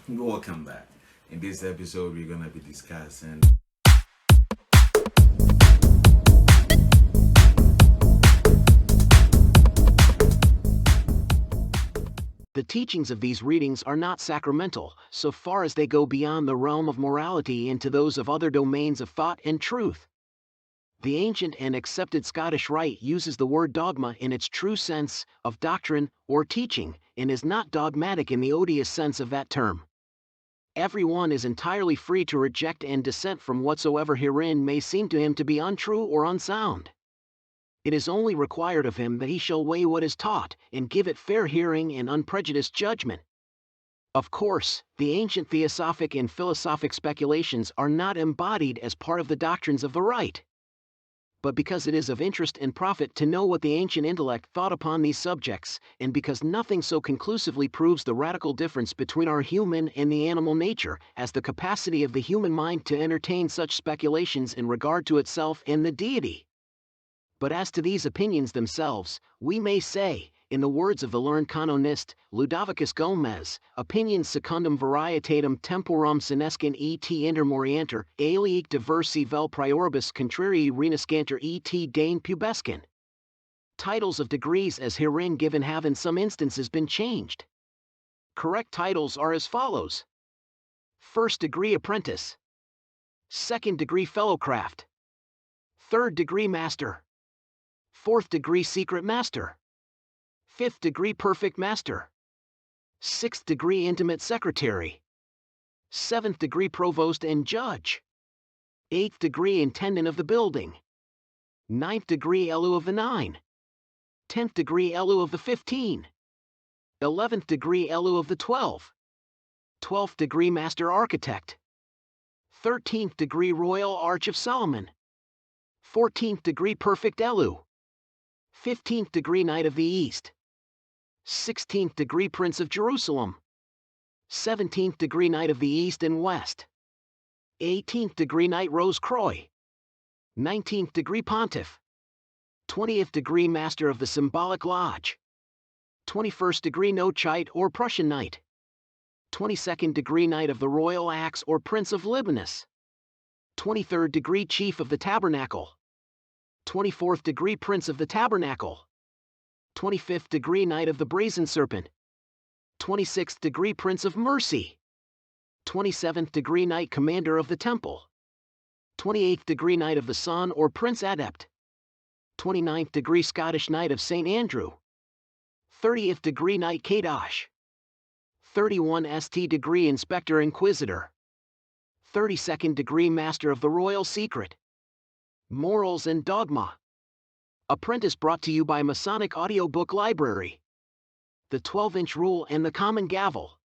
Welcome back. In this episode, we're gonna be discussing The teachings of these readings are not sacramental, so far as they go beyond the realm of morality into those of other domains of thought and truth. The ancient and accepted Scottish Rite uses the word dogma in its true sense of doctrine or teaching, and is not dogmatic in the odious sense of that term. Everyone is entirely free to reject and dissent from whatsoever herein may seem to him to be untrue or unsound. It is only required of him that he shall weigh what is taught, and give it fair hearing and unprejudiced judgment. Of course, the ancient theosophic and philosophic speculations are not embodied as part of the doctrines of the Rite. But because it is of interest and profit to know what the ancient intellect thought upon these subjects, and because nothing so conclusively proves the radical difference between our human and the animal nature as the capacity of the human mind to entertain such speculations in regard to itself and the deity. But as to these opinions themselves, we may say, in the words of the learned canonist, Ludovicus Gomez, opinions secundum varietatem temporum senescent et intermorianter, aliic diversi vel prioribus contrarii renascanter et dane pubescent. Titles of degrees as herein given have in some instances been changed. Correct titles are as follows: First degree Apprentice, Second degree Fellowcraft, Third degree Master, Fourth degree Secret Master, Fifth degree Perfect Master, Sixth degree Intimate Secretary, Seventh degree Provost and Judge, Eighth degree Intendant of the Building, Ninth degree Elu of the 9, 10th degree Elu of the 15, 11th degree Elu of the 12, 12th degree Master Architect, 13th degree Royal Arch of Solomon, 14th degree Perfect Elu, 15th degree Knight of the East, 16th degree Prince of Jerusalem, 17th degree Knight of the East and West, 18th degree Knight Rose Croix, 19th degree Pontiff, 20th degree Master of the Symbolic Lodge, 21st degree Noachite or Prussian Knight, 22nd degree Knight of the Royal Axe or Prince of Libanus, 23rd degree Chief of the Tabernacle, 24th degree Prince of the Tabernacle, 25th degree Knight of the Brazen Serpent, 26th degree Prince of Mercy, 27th degree Knight Commander of the Temple, 28th degree Knight of the Sun or Prince Adept, 29th degree Scottish Knight of St. Andrew, 30th degree Knight Kadosh, 31st degree Inspector Inquisitor, 32nd degree Master of the Royal Secret. Morals and Dogma. Apprentice brought to you by Masonic Audiobook Library. The 12-inch rule and the common gavel.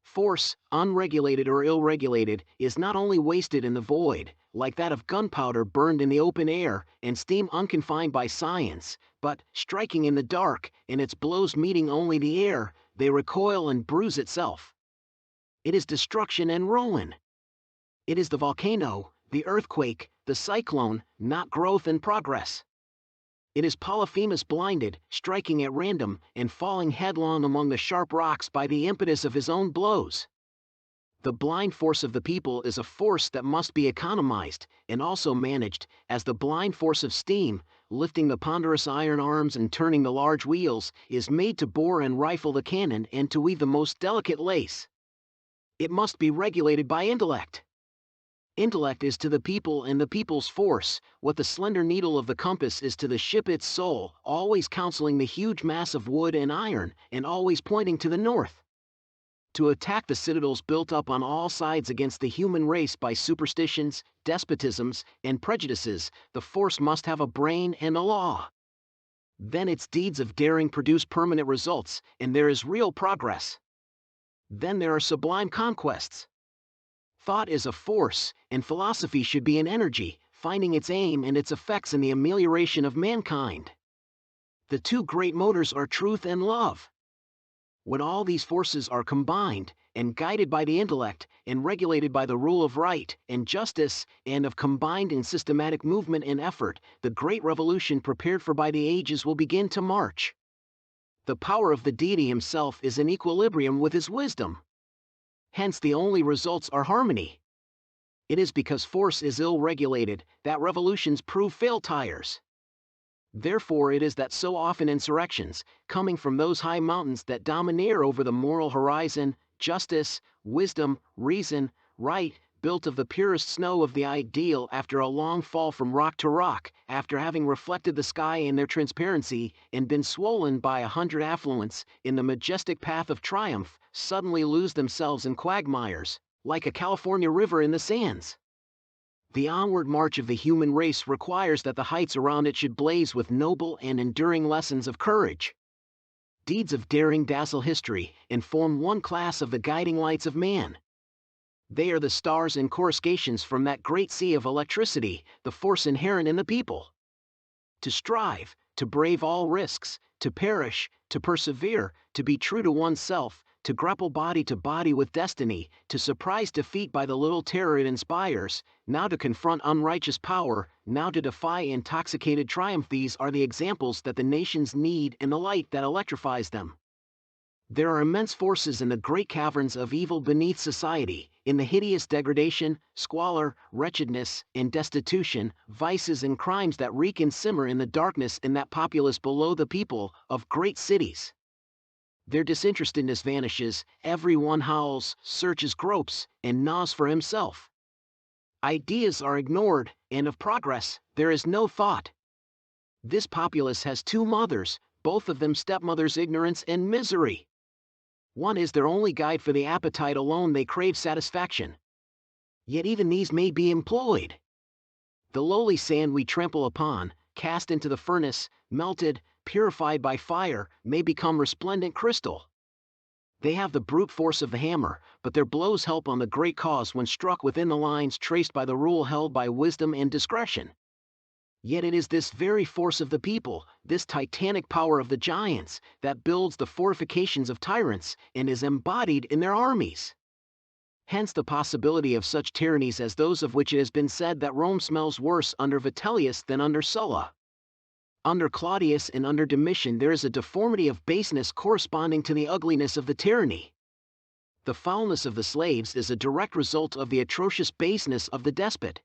Force, unregulated or ill-regulated, is not only wasted in the void, like that of gunpowder burned in the open air, and steam unconfined by science, but, striking in the dark, and its blows meeting only the air, they recoil and bruise itself. It is destruction and ruin. It is the volcano, the earthquake, the cyclone, not growth and progress. It is Polyphemus blinded, striking at random, and falling headlong among the sharp rocks by the impetus of his own blows. The blind force of the people is a force that must be economized, and also managed, as the blind force of steam, lifting the ponderous iron arms and turning the large wheels, is made to bore and rifle the cannon and to weave the most delicate lace. It must be regulated by intellect. Intellect is to the people and the people's force what the slender needle of the compass is to the ship its soul, always counseling the huge mass of wood and iron, and always pointing to the north. To attack the citadels built up on all sides against the human race by superstitions, despotisms, and prejudices, the force must have a brain and a law. Then its deeds of daring produce permanent results, and there is real progress. Then there are sublime conquests. Thought is a force, and philosophy should be an energy, finding its aim and its effects in the amelioration of mankind. The two great motors are truth and love. When all these forces are combined, and guided by the intellect, and regulated by the rule of right and justice, and of combined and systematic movement and effort, the great revolution prepared for by the ages will begin to march. The power of the deity himself is in equilibrium with his wisdom. Hence the only results are harmony. It is because force is ill-regulated that revolutions prove fail tires. Therefore it is that so often insurrections, coming from those high mountains that domineer over the moral horizon, justice, wisdom, reason, right, built of the purest snow of the ideal after a long fall from rock to rock, after having reflected the sky in their transparency and been swollen by 100 affluents in the majestic path of triumph, suddenly lose themselves in quagmires, like a California river in the sands. The onward march of the human race requires that the heights around it should blaze with noble and enduring lessons of courage. Deeds of daring dazzle history and form one class of the guiding lights of man. They are the stars and coruscations from that great sea of electricity, the force inherent in the people. To strive, to brave all risks, to perish, to persevere, to be true to oneself, to grapple body to body with destiny, to surprise defeat by the little terror it inspires, now to confront unrighteous power, now to defy intoxicated triumph. These are the examples that the nations need and the light that electrifies them. There are immense forces in the great caverns of evil beneath society, in the hideous degradation, squalor, wretchedness, and destitution, vices and crimes that reek and simmer in the darkness in that populace below the people of great cities. Their disinterestedness vanishes, every one howls, searches, gropes, and gnaws for himself. Ideas are ignored, and of progress, there is no thought. This populace has two mothers, both of them stepmothers: ignorance and misery. One is their only guide for the appetite alone they crave satisfaction. Yet even these may be employed. The lowly sand we trample upon, cast into the furnace, melted, purified by fire, may become resplendent crystal. They have the brute force of the hammer, but their blows help on the great cause when struck within the lines traced by the rule held by wisdom and discretion. Yet it is this very force of the people, this titanic power of the giants, that builds the fortifications of tyrants and is embodied in their armies. Hence the possibility of such tyrannies as those of which it has been said that Rome smells worse under Vitellius than under Sulla. Under Claudius and under Domitian there is a deformity of baseness corresponding to the ugliness of the tyranny. The foulness of the slaves is a direct result of the atrocious baseness of the despot.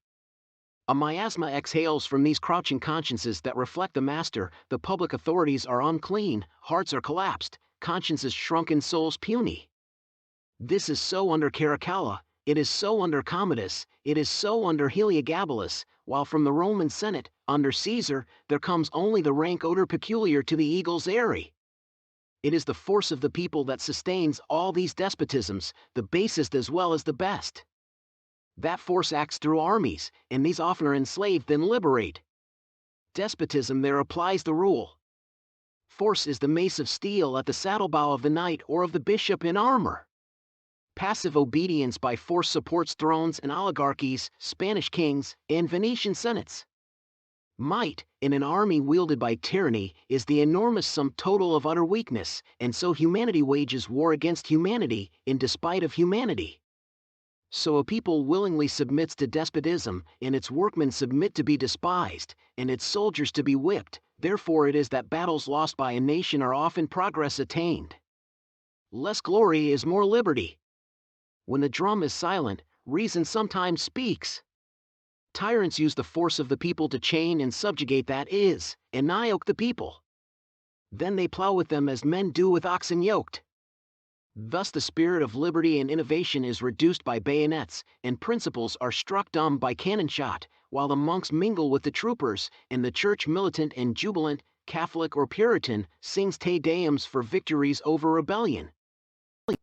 A miasma exhales from these crouching consciences that reflect the master. The public authorities are unclean, hearts are collapsed, consciences shrunken, souls puny. This is so under Caracalla, it is so under Commodus, it is so under Heliogabalus, while from the Roman Senate, under Caesar, there comes only the rank odor peculiar to the eagle's eyrie. It is the force of the people that sustains all these despotisms, the basest as well as the best. That force acts through armies, and these oftener enslave than liberate. Despotism there applies the rule. Force is the mace of steel at the saddlebow of the knight or of the bishop in armor. Passive obedience by force supports thrones and oligarchies, Spanish kings, and Venetian senates. Might, in an army wielded by tyranny, is the enormous sum total of utter weakness, and so humanity wages war against humanity, in despite of humanity. So a people willingly submits to despotism, and its workmen submit to be despised, and its soldiers to be whipped. Therefore it is that battles lost by a nation are often progress attained. Less glory is more liberty. When the drum is silent, reason sometimes speaks. Tyrants use the force of the people to chain and subjugate, that is, and yoke the people. Then they plow with them as men do with oxen yoked. Thus the spirit of liberty and innovation is reduced by bayonets, and principles are struck dumb by cannon shot, while the monks mingle with the troopers, and the church, militant and jubilant, Catholic or Puritan, sings Te Deums for victories over rebellion.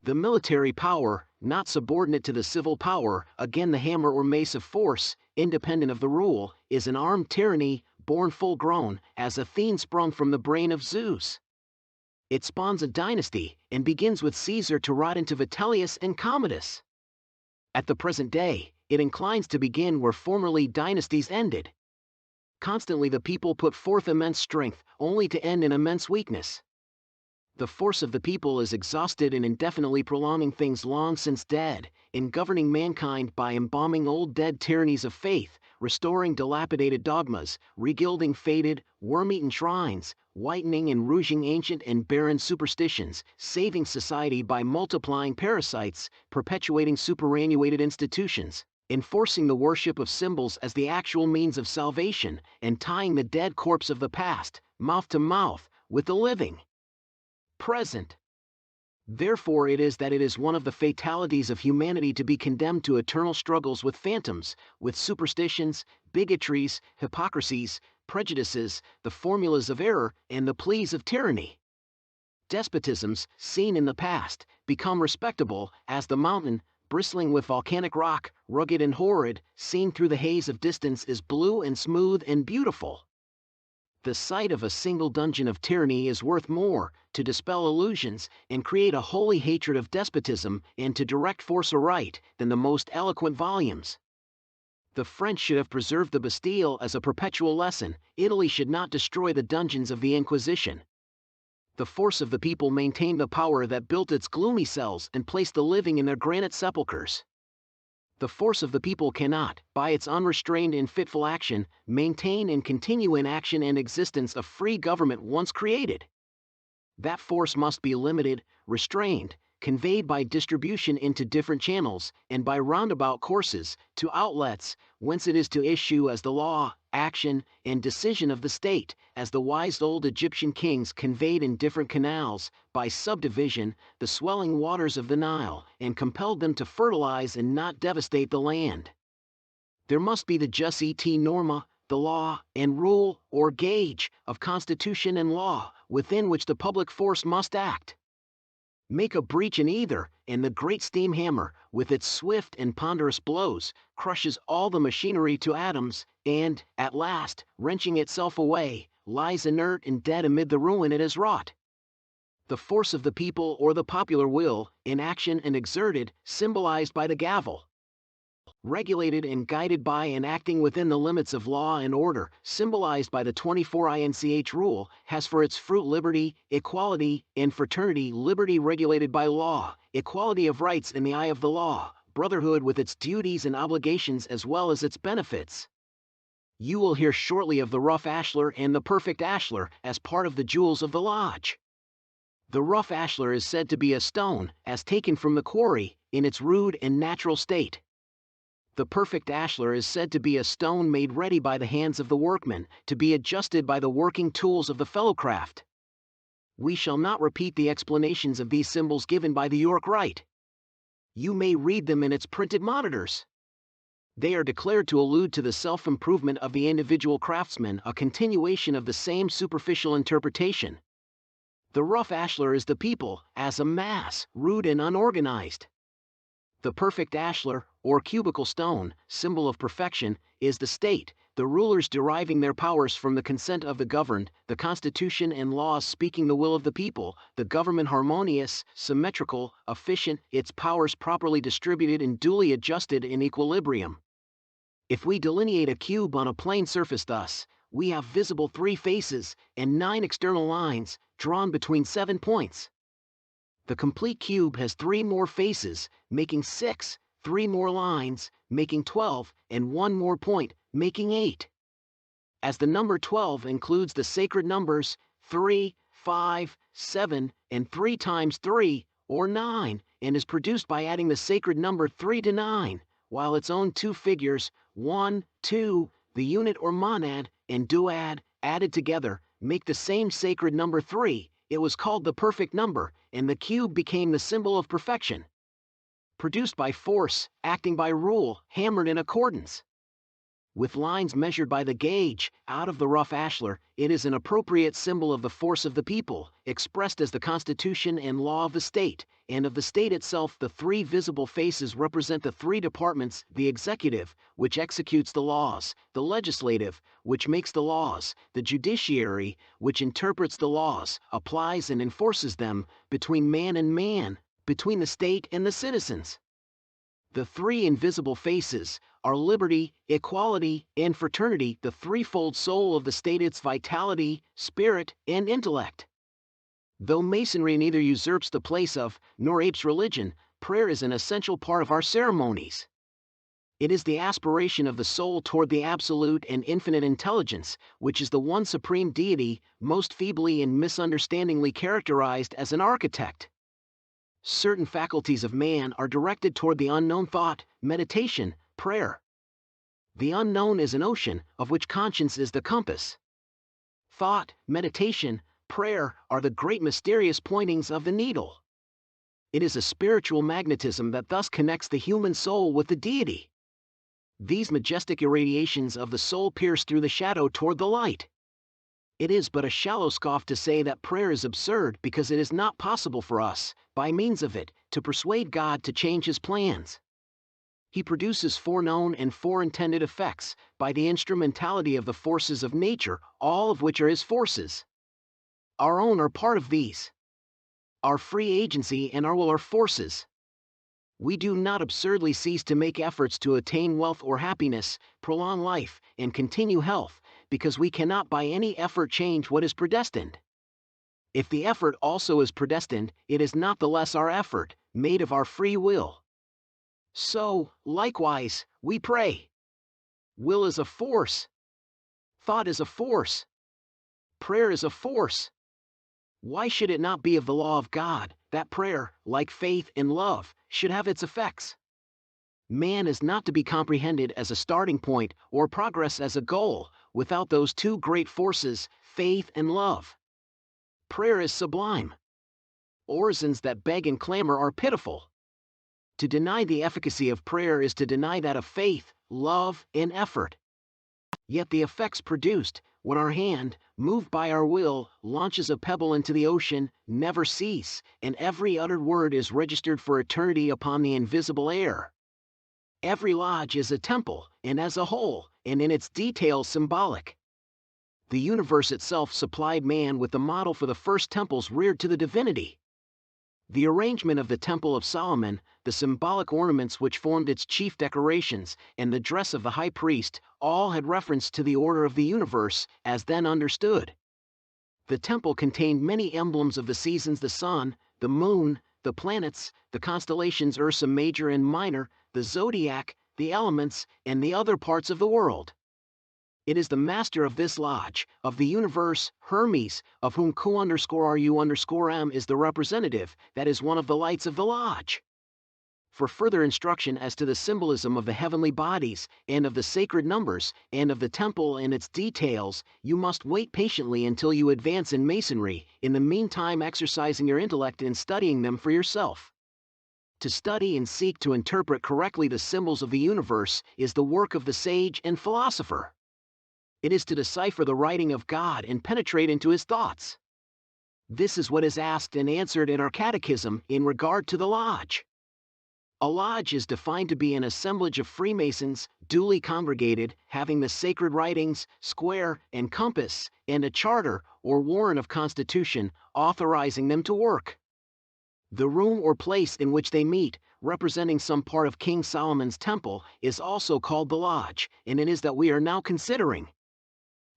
The military power, not subordinate to the civil power, again the hammer or mace of force, independent of the rule, is an armed tyranny, born full grown, as Athene sprung from the brain of Zeus. It spawns a dynasty, and begins with Caesar to rot into Vitellius and Commodus. At the present day, it inclines to begin where formerly dynasties ended. Constantly the people put forth immense strength, only to end in immense weakness. The force of the people is exhausted in indefinitely prolonging things long since dead, in governing mankind by embalming old dead tyrannies of faith, restoring dilapidated dogmas, regilding faded, worm-eaten shrines, whitening and rouging ancient and barren superstitions, saving society by multiplying parasites, perpetuating superannuated institutions, enforcing the worship of symbols as the actual means of salvation, and tying the dead corpse of the past, mouth to mouth, with the living present. Therefore it is that it is one of the fatalities of humanity to be condemned to eternal struggles with phantoms, with superstitions, bigotries, hypocrisies, prejudices, the formulas of error, and the pleas of tyranny. Despotisms, seen in the past, become respectable, as the mountain, bristling with volcanic rock, rugged and horrid, seen through the haze of distance, is blue and smooth and beautiful. The sight of a single dungeon of tyranny is worth more, to dispel illusions, and create a holy hatred of despotism, and to direct force aright, than the most eloquent volumes. The French should have preserved the Bastille as a perpetual lesson. Italy should not destroy the dungeons of the Inquisition. The force of the people maintained the power that built its gloomy cells and placed the living in their granite sepulchres. The force of the people cannot, by its unrestrained and fitful action, maintain and continue in action and existence a free government once created. That force must be limited, restrained, conveyed by distribution into different channels, and by roundabout courses, to outlets, whence it is to issue as the law, action, and decision of the state, as the wise old Egyptian kings conveyed in different canals, by subdivision, the swelling waters of the Nile, and compelled them to fertilize and not devastate the land. There must be the jus et norma, the law and rule, or gauge, of constitution and law, within which the public force must act. Make a breach in either, and the great steam hammer, with its swift and ponderous blows, crushes all the machinery to atoms, and, at last, wrenching itself away, lies inert and dead amid the ruin it has wrought. The force of the people or the popular will, in action and exerted, symbolized by the gavel. Regulated and guided by and acting within the limits of law and order, symbolized by the 24 INCH rule, has for its fruit liberty, equality, and fraternity. Liberty regulated by law, equality of rights in the eye of the law, brotherhood with its duties and obligations as well as its benefits. You will hear shortly of the rough ashlar and the perfect ashlar as part of the jewels of the lodge. The rough ashlar is said to be a stone, as taken from the quarry, in its rude and natural state. The perfect ashlar is said to be a stone made ready by the hands of the workman, to be adjusted by the working tools of the fellowcraft. We shall not repeat the explanations of these symbols given by the York Rite. You may read them in its printed monitors. They are declared to allude to the self-improvement of the individual craftsman, a continuation of the same superficial interpretation. The rough ashlar is the people, as a mass, rude and unorganized. The perfect ashlar, or cubical stone, symbol of perfection, is the state, the rulers deriving their powers from the consent of the governed, the constitution and laws speaking the will of the people, the government harmonious, symmetrical, efficient, its powers properly distributed and duly adjusted in equilibrium. If we delineate a cube on a plane surface thus, we have visible 3 faces and 9 external lines, drawn between 7 points. The complete cube has 3 more faces, making 6, 3 more lines, making 12, and 1 more point, making 8. As the number 12 includes the sacred numbers 3, 5, 7, and 3 times 3, or 9, and is produced by adding the sacred number 3 to 9, while its own 2 figures, 1, 2, the unit or monad, and duad, added together, make the same sacred number 3, it was called the perfect number, and the cube became the symbol of perfection. Produced by force, acting by rule, hammered in accordance. With lines measured by the gauge, out of the rough ashlar, it is an appropriate symbol of the force of the people, expressed as the constitution and law of the state, and of the state itself. The 3 visible faces represent the 3 departments: the executive, which executes the laws; the legislative, which makes the laws; the judiciary, which interprets the laws, applies and enforces them, between man and man, between the state and the citizens. The 3 invisible faces are liberty, equality, and fraternity, the threefold soul of the state, its vitality, spirit, and intellect. Though Masonry neither usurps the place of, nor apes religion, prayer is an essential part of our ceremonies. It is the aspiration of the soul toward the absolute and infinite intelligence, which is the one supreme deity, most feebly and misunderstandingly characterized as an architect. Certain faculties of man are directed toward the unknown: thought, meditation, prayer. The unknown is an ocean, of which conscience is the compass. Thought, meditation, prayer are the great mysterious pointings of the needle. It is a spiritual magnetism that thus connects the human soul with the deity. These majestic irradiations of the soul pierce through the shadow toward the light. It is but a shallow scoff to say that prayer is absurd, because it is not possible for us, by means of it, to persuade God to change His plans. He produces foreknown and foreintended effects by the instrumentality of the forces of nature, all of which are His forces. Our own are part of these. Our free agency and our will are forces. We do not absurdly cease to make efforts to attain wealth or happiness, prolong life, and continue health, because we cannot by any effort change what is predestined. If the effort also is predestined, it is not the less our effort, made of our free will. So, likewise, we pray. Will is a force. Thought is a force. Prayer is a force. Why should it not be of the law of God that prayer, like faith and love, should have its effects? Man is not to be comprehended as a starting point or progress as a goal without those two great forces, faith and love. Prayer is sublime. Orisons that beg and clamor are pitiful. To deny the efficacy of prayer is to deny that of faith, love, and effort. Yet the effects produced, when our hand, moved by our will, launches a pebble into the ocean, never cease, and every uttered word is registered for eternity upon the invisible air. Every lodge is a temple, and as a whole, and in its details symbolic. The universe itself supplied man with the model for the first temples reared to the divinity. The arrangement of the Temple of Solomon, the symbolic ornaments which formed its chief decorations, and the dress of the high priest, all had reference to the order of the universe, as then understood. The temple contained many emblems of the seasons: the sun, the moon, the planets, the constellations Ursa Major and Minor, the zodiac, the elements, and the other parts of the world. It is the master of this lodge, of the universe, Hermes, of whom Q_RU_M is the representative, that is one of the lights of the lodge. For further instruction as to the symbolism of the heavenly bodies, and of the sacred numbers, and of the temple and its details, you must wait patiently until you advance in Masonry, in the meantime exercising your intellect in studying them for yourself. To study and seek to interpret correctly the symbols of the universe is the work of the sage and philosopher. It is to decipher the writing of God and penetrate into His thoughts. This is what is asked and answered in our catechism in regard to the lodge. A lodge is defined to be an assemblage of Freemasons, duly congregated, having the sacred writings, square and compass, and a charter or warrant of constitution authorizing them to work. The room or place in which they meet, representing some part of King Solomon's temple, is also called the lodge, and it is that we are now considering.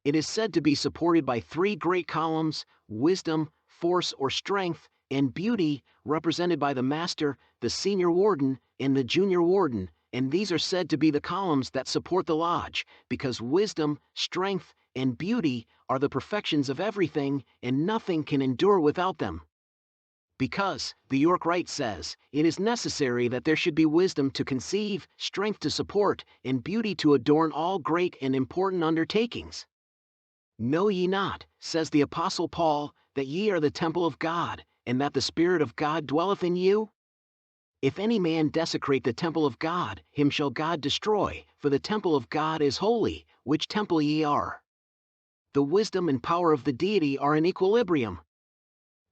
It is said to be supported by three great columns: wisdom, force or strength, and beauty, represented by the master, the senior warden, and the junior warden, and these are said to be the columns that support the lodge, because wisdom, strength, and beauty are the perfections of everything, and nothing can endure without them. Because, the York Rite says, it is necessary that there should be wisdom to conceive, strength to support, and beauty to adorn all great and important undertakings. Know ye not, says the Apostle Paul, that ye are the temple of God, and that the Spirit of God dwelleth in you? If any man desecrate the temple of God, him shall God destroy, for the temple of God is holy, which temple ye are. The wisdom and power of the deity are in equilibrium.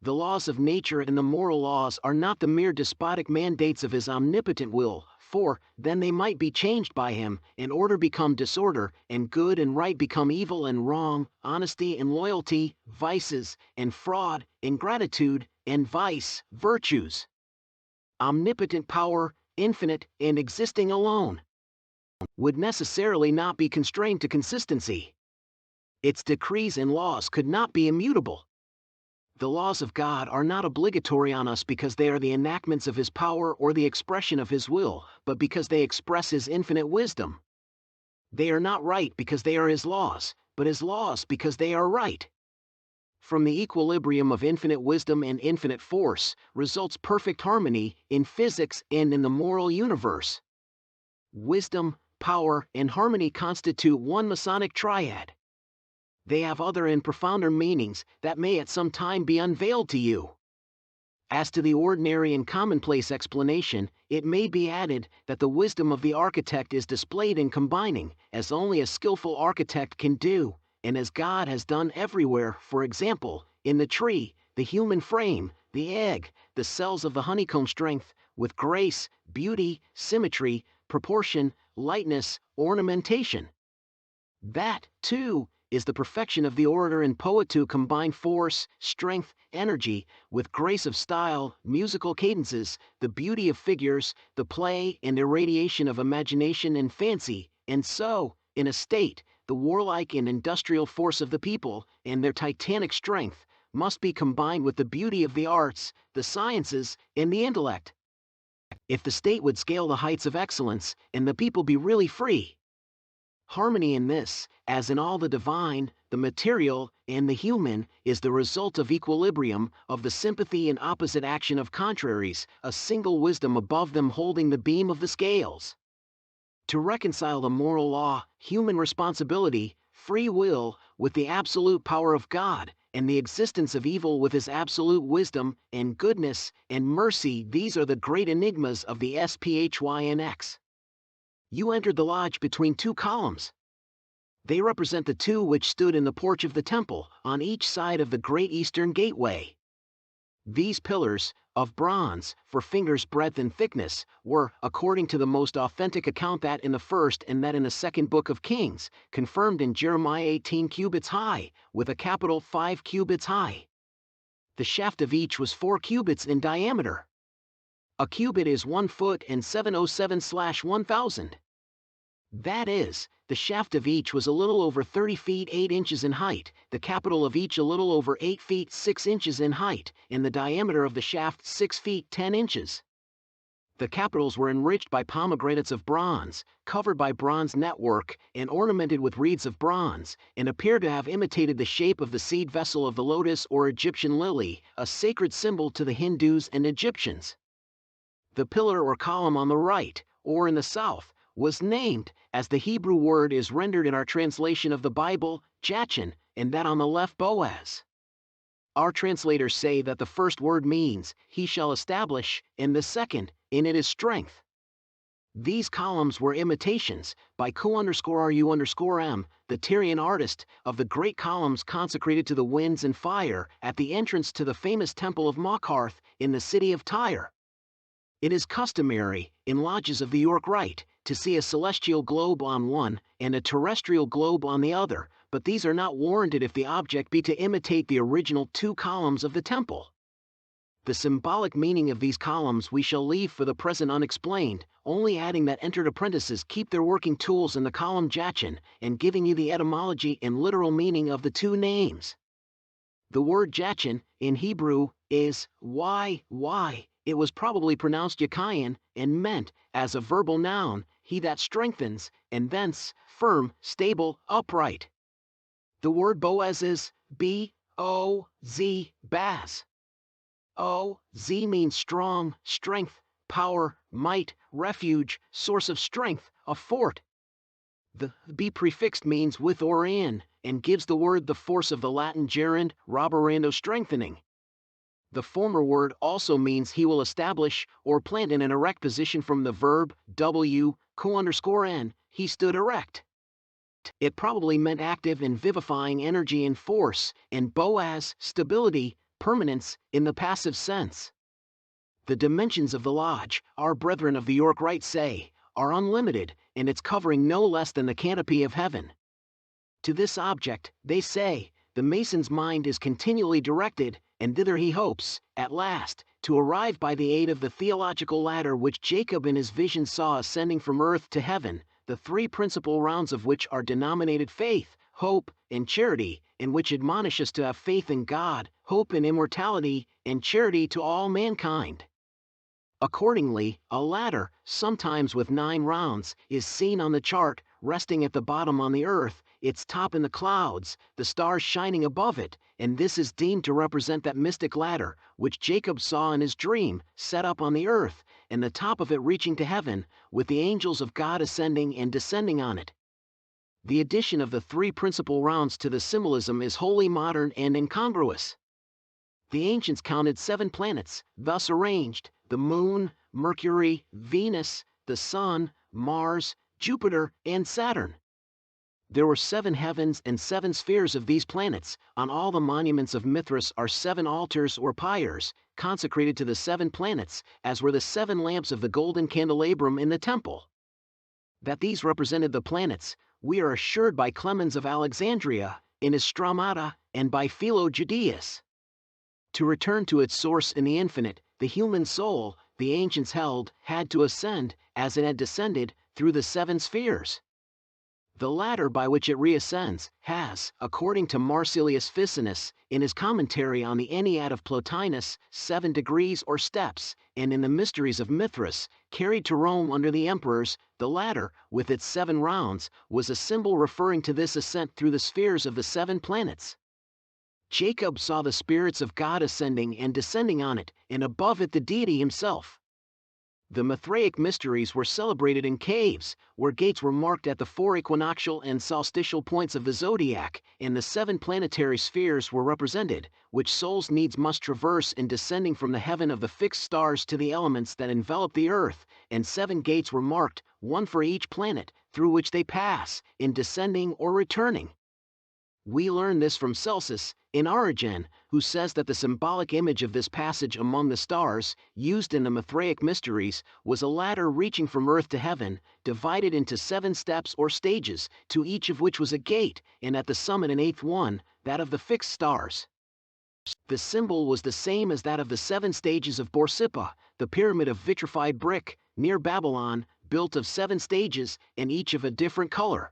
The laws of nature and the moral laws are not the mere despotic mandates of His omnipotent will, for then they might be changed by Him, and order become disorder, and good and right become evil and wrong, honesty and loyalty, vices, and fraud, ingratitude, and vice, virtues. Omnipotent power, infinite and existing alone, would necessarily not be constrained to consistency. Its decrees and laws could not be immutable. The laws of God are not obligatory on us because they are the enactments of His power or the expression of His will, but because they express His infinite wisdom. They are not right because they are His laws, but His laws because they are right. From the equilibrium of infinite wisdom and infinite force results perfect harmony in physics and in the moral universe. Wisdom, power, and harmony constitute one Masonic triad. They have other and profounder meanings that may at some time be unveiled to you. As to the ordinary and commonplace explanation, it may be added that the wisdom of the architect is displayed in combining, as only a skillful architect can do, and as God has done everywhere, for example, in the tree, the human frame, the egg, the cells of the honeycomb strength, with grace, beauty, symmetry, proportion, lightness, ornamentation. That, too, is the perfection of the orator and poet to combine force, strength, energy, with grace of style, musical cadences, the beauty of figures, the play and irradiation of imagination and fancy, and so, in a state, the warlike and industrial force of the people, and their titanic strength, must be combined with the beauty of the arts, the sciences, and the intellect. If the state would scale the heights of excellence, and the people be really free. Harmony in this, as in all the divine, the material, and the human, is the result of equilibrium, of the sympathy and opposite action of contraries, a single wisdom above them holding the beam of the scales. To reconcile the moral law, human responsibility, free will, with the absolute power of God, and the existence of evil with His absolute wisdom, and goodness, and mercy, these are the great enigmas of the SPHYNX. You entered the lodge between two columns. They represent the two which stood in the porch of the temple, on each side of the great eastern gateway. These pillars, of bronze, for fingers' breadth and thickness, were, according to the most authentic account that in the first and that in the second book of Kings, confirmed in Jeremiah 18 cubits high, with a capital 5 cubits high. The shaft of each was 4 cubits in diameter. A cubit is 1 foot and 707/1000. That is, the shaft of each was a little over 30 feet 8 inches in height, the capital of each a little over 8 feet 6 inches in height, and the diameter of the shaft 6 feet 10 inches. The capitals were enriched by pomegranates of bronze, covered by bronze network, and ornamented with reeds of bronze, and appear to have imitated the shape of the seed vessel of the lotus or Egyptian lily, a sacred symbol to the Hindus and Egyptians. The pillar or column on the right, or in the south, was named, as the Hebrew word is rendered in our translation of the Bible, Jachin, and that on the left Boaz. Our translators say that the first word means, He shall establish, and the second, in it is strength. These columns were imitations, by Q_RU_M, the Tyrian artist, of the great columns consecrated to the winds and fire, at the entrance to the famous temple of Machharth, in the city of Tyre. It is customary, in lodges of the York Rite, to see a celestial globe on one, and a terrestrial globe on the other, but these are not warranted if the object be to imitate the original 2 columns of the temple. The symbolic meaning of these columns we shall leave for the present unexplained, only adding that entered apprentices keep their working tools in the column Jachin, and giving you the etymology and literal meaning of the 2 names. The word Jachin, in Hebrew, is y. It was probably pronounced Yakayan, and meant, as a verbal noun, he that strengthens, and thence, firm, stable, upright. The word Boaz is B-O-Z, Baz. O-Z means strong, strength, power, might, refuge, source of strength, a fort. The B prefixed means with or in, and gives the word the force of the Latin gerund, roberando, strengthening. The former word also means he will establish or plant in an erect position from the verb W_N, he stood erect. It probably meant active and vivifying energy and force, and Boaz, stability, permanence, in the passive sense. The dimensions of the lodge, our brethren of the York Rite say, are unlimited, and its covering no less than the canopy of heaven. To this object, they say, the Mason's mind is continually directed, and thither he hopes, at last, to arrive by the aid of the theological ladder which Jacob in his vision saw ascending from earth to heaven, the 3 principal rounds of which are denominated faith, hope, and charity, and which admonish us to have faith in God, hope in immortality, and charity to all mankind. Accordingly, a ladder, sometimes with 9 rounds, is seen on the chart, resting at the bottom on the earth, its top in the clouds, the stars shining above it, and this is deemed to represent that mystic ladder, which Jacob saw in his dream, set up on the earth, and the top of it reaching to heaven, with the angels of God ascending and descending on it. The addition of the 3 principal rounds to the symbolism is wholly modern and incongruous. The ancients counted 7 planets, thus arranged: the Moon, Mercury, Venus, the Sun, Mars, Jupiter, and Saturn. There were 7 heavens and 7 spheres of these planets. On all the monuments of Mithras are 7 altars or pyres, consecrated to the 7 planets, as were the 7 lamps of the golden candelabrum in the temple. That these represented the planets, we are assured by Clemens of Alexandria, in his Stramata, and by Philo Judaeus. To return to its source in the infinite, the human soul, the ancients held, had to ascend, as it had descended, through the 7 spheres. The ladder by which it reascends has, according to Marsilius Ficinus, in his commentary on the Ennead of Plotinus, 7 degrees or steps, and in the Mysteries of Mithras, carried to Rome under the emperors. The ladder, with its 7 rounds, was a symbol referring to this ascent through the spheres of the 7 planets. Jacob saw the spirits of God ascending and descending on it, and above it the deity himself. The Mithraic mysteries were celebrated in caves, where gates were marked at the 4 equinoctial and solstitial points of the zodiac, and the 7 planetary spheres were represented, which souls needs must traverse in descending from the heaven of the fixed stars to the elements that envelop the earth, and 7 gates were marked, 1 for each planet, through which they pass, in descending or returning. We learn this from Celsus, in Origen, who says that the symbolic image of this passage among the stars, used in the Mithraic mysteries, was a ladder reaching from earth to heaven, divided into 7 steps or stages, to each of which was a gate, and at the summit an 8th one, that of the fixed stars. The symbol was the same as that of the 7 stages of Borsippa, the pyramid of vitrified brick, near Babylon, built of 7 stages, and each of a different color.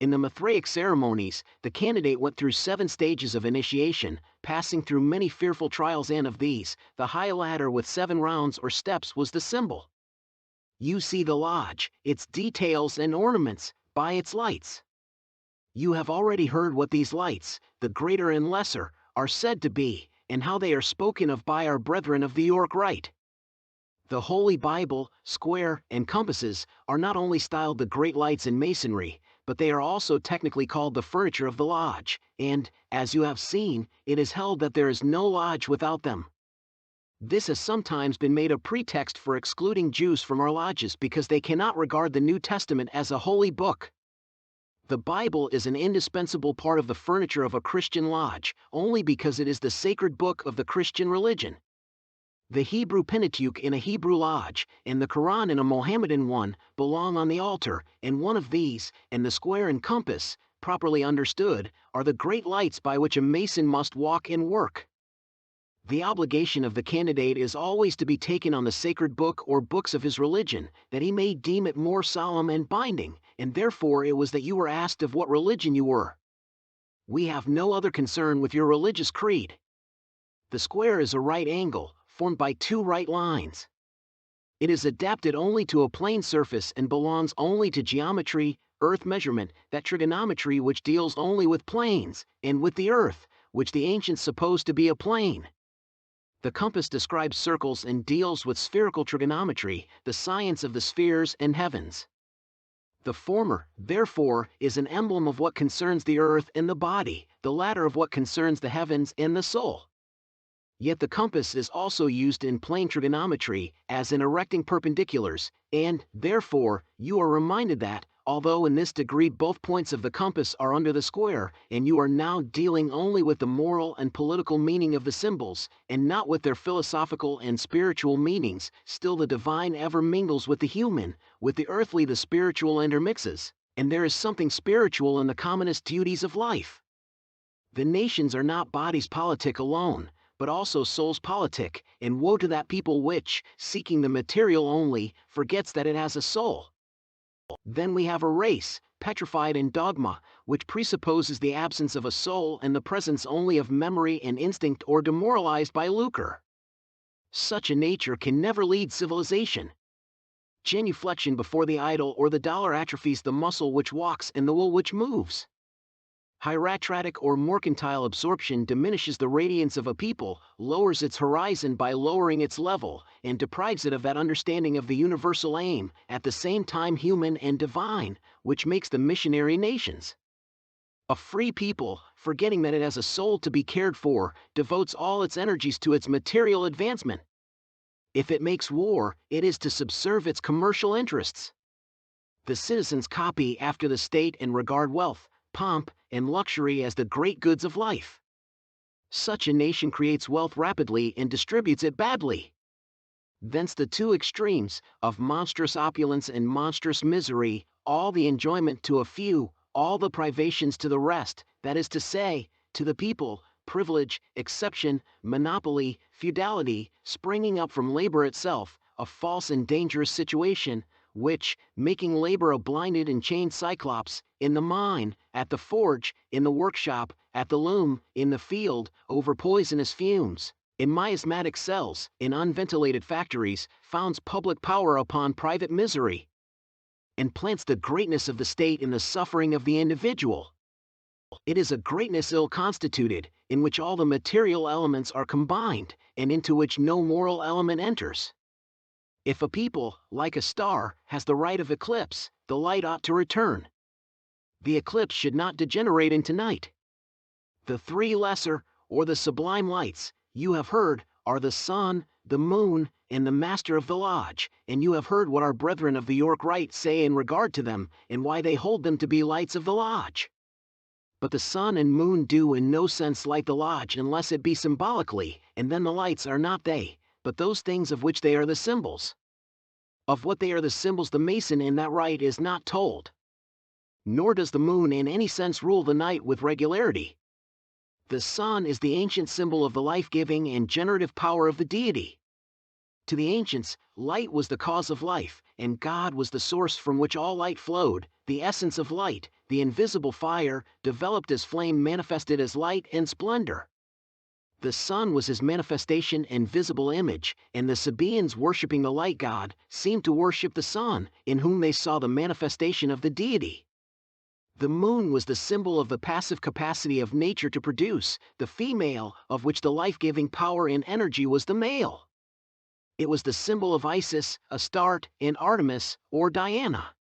In the Mithraic ceremonies, the candidate went through 7 stages of initiation, passing through many fearful trials, and of these, the high ladder with 7 rounds or steps was the symbol. You see the lodge, its details and ornaments, by its lights. You have already heard what these lights, the greater and lesser, are said to be, and how they are spoken of by our brethren of the York Rite. The Holy Bible, square, and compasses are not only styled the great lights in Masonry, but they are also technically called the furniture of the lodge, and, as you have seen, it is held that there is no lodge without them. This has sometimes been made a pretext for excluding Jews from our lodges because they cannot regard the New Testament as a holy book. The Bible is an indispensable part of the furniture of a Christian lodge, only because it is the sacred book of the Christian religion. The Hebrew Pentateuch in a Hebrew lodge, and the Quran in a Mohammedan one, belong on the altar, and one of these, and the square and compass, properly understood, are the great lights by which a Mason must walk and work. The obligation of the candidate is always to be taken on the sacred book or books of his religion, that he may deem it more solemn and binding, and therefore it was that you were asked of what religion you were. We have no other concern with your religious creed. The square is a right angle, formed by 2 right lines. It is adapted only to a plane surface and belongs only to geometry, earth measurement, that trigonometry which deals only with planes, and with the earth, which the ancients supposed to be a plane. The compass describes circles and deals with spherical trigonometry, the science of the spheres and heavens. The former, therefore, is an emblem of what concerns the earth and the body, the latter of what concerns the heavens and the soul. Yet the compass is also used in plane trigonometry, as in erecting perpendiculars, and, therefore, you are reminded that, although in this degree both points of the compass are under the square, and you are now dealing only with the moral and political meaning of the symbols, and not with their philosophical and spiritual meanings, still the divine ever mingles with the human, with the earthly the spiritual intermixes, and there is something spiritual in the commonest duties of life. The nations are not bodies politic alone, but also souls politic, and woe to that people which, seeking the material only, forgets that it has a soul. Then we have a race, petrified in dogma, which presupposes the absence of a soul and the presence only of memory and instinct, or demoralized by lucre. Such a nature can never lead civilization. Genuflection before the idol or the dollar atrophies the muscle which walks and the will which moves. Hieratic or mercantile absorption diminishes the radiance of a people, lowers its horizon by lowering its level, and deprives it of that understanding of the universal aim, at the same time human and divine, which makes the missionary nations. A free people, forgetting that it has a soul to be cared for, devotes all its energies to its material advancement. If it makes war, it is to subserve its commercial interests. The citizens copy after the state and regard wealth, pomp, and luxury as the great goods of life. Such a nation creates wealth rapidly and distributes it badly. Thence the two extremes, of monstrous opulence and monstrous misery, all the enjoyment to a few, all the privations to the rest, that is to say, to the people, privilege, exception, monopoly, feudality, springing up from labor itself, a false and dangerous situation, which, making labor a blinded and chained cyclops, in the mine, at the forge, in the workshop, at the loom, in the field, over poisonous fumes, in miasmatic cells, in unventilated factories, founds public power upon private misery, and plants the greatness of the state in the suffering of the individual. It is a greatness ill constituted, in which all the material elements are combined, and into which no moral element enters. If a people, like a star, has the right of eclipse, the light ought to return. The eclipse should not degenerate into night. The three lesser, or the sublime lights, you have heard, are the sun, the moon, and the master of the lodge, and you have heard what our brethren of the York Rite say in regard to them, and why they hold them to be lights of the lodge. But the sun and moon do in no sense light the lodge unless it be symbolically, and then the lights are not they, but those things of which they are the symbols. Of what they are the symbols the Mason in that rite is not told. Nor does the moon in any sense rule the night with regularity. The sun is the ancient symbol of the life-giving and generative power of the deity. To the ancients, light was the cause of life, and God was the source from which all light flowed, the essence of light, the invisible fire, developed as flame manifested as light and splendor. The sun was his manifestation and visible image, and the Sabaeans, worshipping the light god, seemed to worship the sun, in whom they saw the manifestation of the deity. The moon was the symbol of the passive capacity of nature to produce, the female, of which the life-giving power and energy was the male. It was the symbol of Isis, Astarte, and Artemis, or Diana.